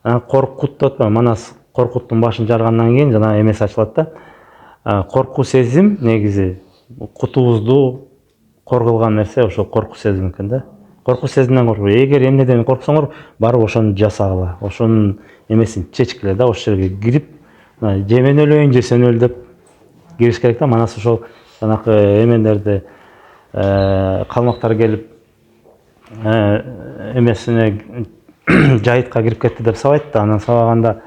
Коркут деп атпайбы? Манас коркуттун башын жаргандан кийин жана эмеси ачылат да. Коркуу сезим негизи кутубузду корголгон нерсе ошол коркуу сезим экен да. Коркуу сезимден коркпой. Эгер эмнеден корксоңор, барып ошону жасагыла. Ошонун эмесин чечкиле да, ошол жерге кирип, же мен өлөйүн, же сен өл деп кириш керек да. Манас ошол жанакы эмелерди калмактар келип эмесине жайытка кирип кетти деп сабайт да. Анан сабаганда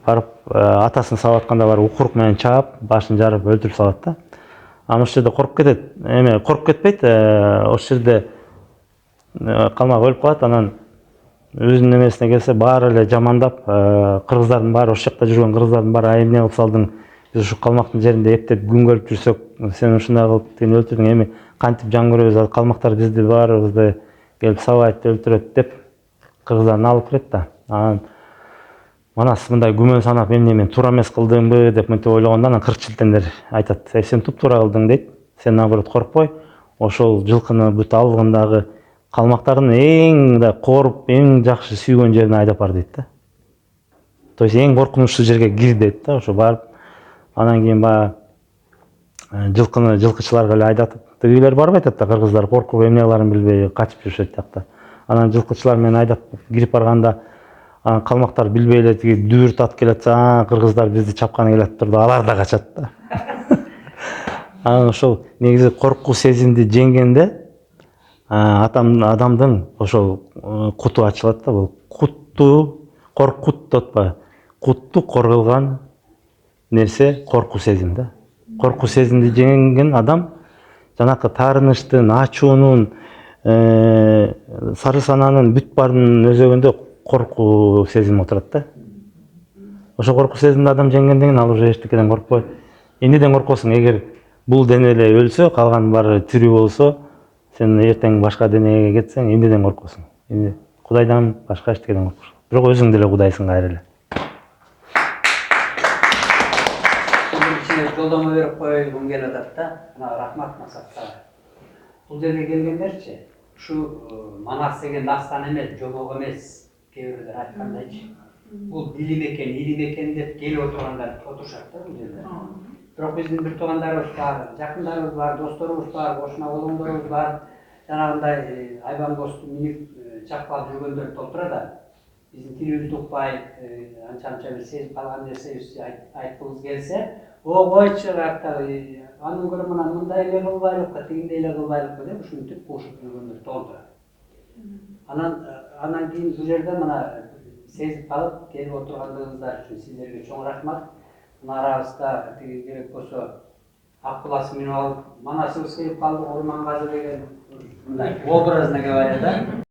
барып атасын сабап атканда барып укурук менен чаап, башын жарып өлтүрүп салат да. Анан ошол жерде коркуп кетет. Коркуп кетпейт. Ошол жерде калмак өлүп калат. Анан өзүнүн эмесине келсе, баары эле жамандап, кыргыздардын баары, ошол жакта жүргөн кыргыздардын баары эмне кылып салдың? Биз ушу калмактын жеринде эптеп күн көрүп жүрсөк, сен ушундай кылып тигини өлтүрдүң, эми кантип жан көрөбүз? Калмактар бизди баарыбызды келип сабайт, өлтүрөт деп кыргыздарын алып кирет да. Анан манас мындай күмөн санап эмне мен туура эмес кылдымбы деп мынтип ойлогондо анан 40 жылдендер айтат, сен туптуура кылдың дейт, сен наоборот коркпой ошол жылкыны бүт алгындагы калмактардын эң да кооруп эң жакшы сүйгөн жерине айдап бар дейт да. То есть эң коркунучсуу жерге кир дейт да, ошо барып анан кийин баягы жылкыны жылкычыларга эле айдатып, тигилер барып айтат да, кыргыздар коркуп эмне кыларын билбей качып жүрүшөт жакта. Анан жылкычылар менен айдап кирип барганда калмактар билбей эле тиги дүбүр тат келе атса, кыргыздар бизди чапканы келатып турду, алар да качат да. Анан ошол негизи коркуу сезимди жеңгенде адамдын ошол куту ачылат да, бул кутту коркут деп атпайбы? Кутту коргылган нерсе коркуу сезим да. Коркуу сезимди жеңген адам жанакы таарынычтын, ачуунун, сары сананын бүт баарынын өзөгүндө коркуу сезим отурат да. Ошо коркуу сезимди адам жеңгенден кийин ал уже эчтекеден коркпойт. Эмнеден коркосуң? Эгер бул дене эле өлсө, калган баары тирүү болсо, сен эртең башка денеге кетсең, эмнеден коркосуң? Кудайдан башка эчтекеден коркпойсуң. Бирок өзүң деле кудайсың кайра эле. Жолдомо берип койгум келип атат да. Рахмат Масатка. Бул жерге келгендерчи, ушу Манас деген дастан эмес, жобок эмес, кээ бирөөлөр айткандайчы. Бул билим экен, илим экен деп келип отургандар отурушат да бул жерде. Бирок биздин бир туугандарыбыз бар, жакындарыбыз бар, досторубуз бар, кошуна болгондорубуз бар. Жанагындай айбан косту минип чапкалап жүргөндөр толтура да. Биздин тилибизди укпай, анча бир сезип калган нерсебизди айткыбыз келсе, койчу артагы анын көрө мына мындай эле кылбайлыкпы, тигиндей эле кылбайлыкпы деп ушинтип кушуп жүргөндөр толтура. Анан кийин бул жерде мына сезип калып келип отургандыгыңыздар үчүн сиздерге чоң рахмат. Мына арабызда тиги керек болсо Акбуласын минип алып Манасыбыз келип калды, Орман Казы деген мындай образно говоря да.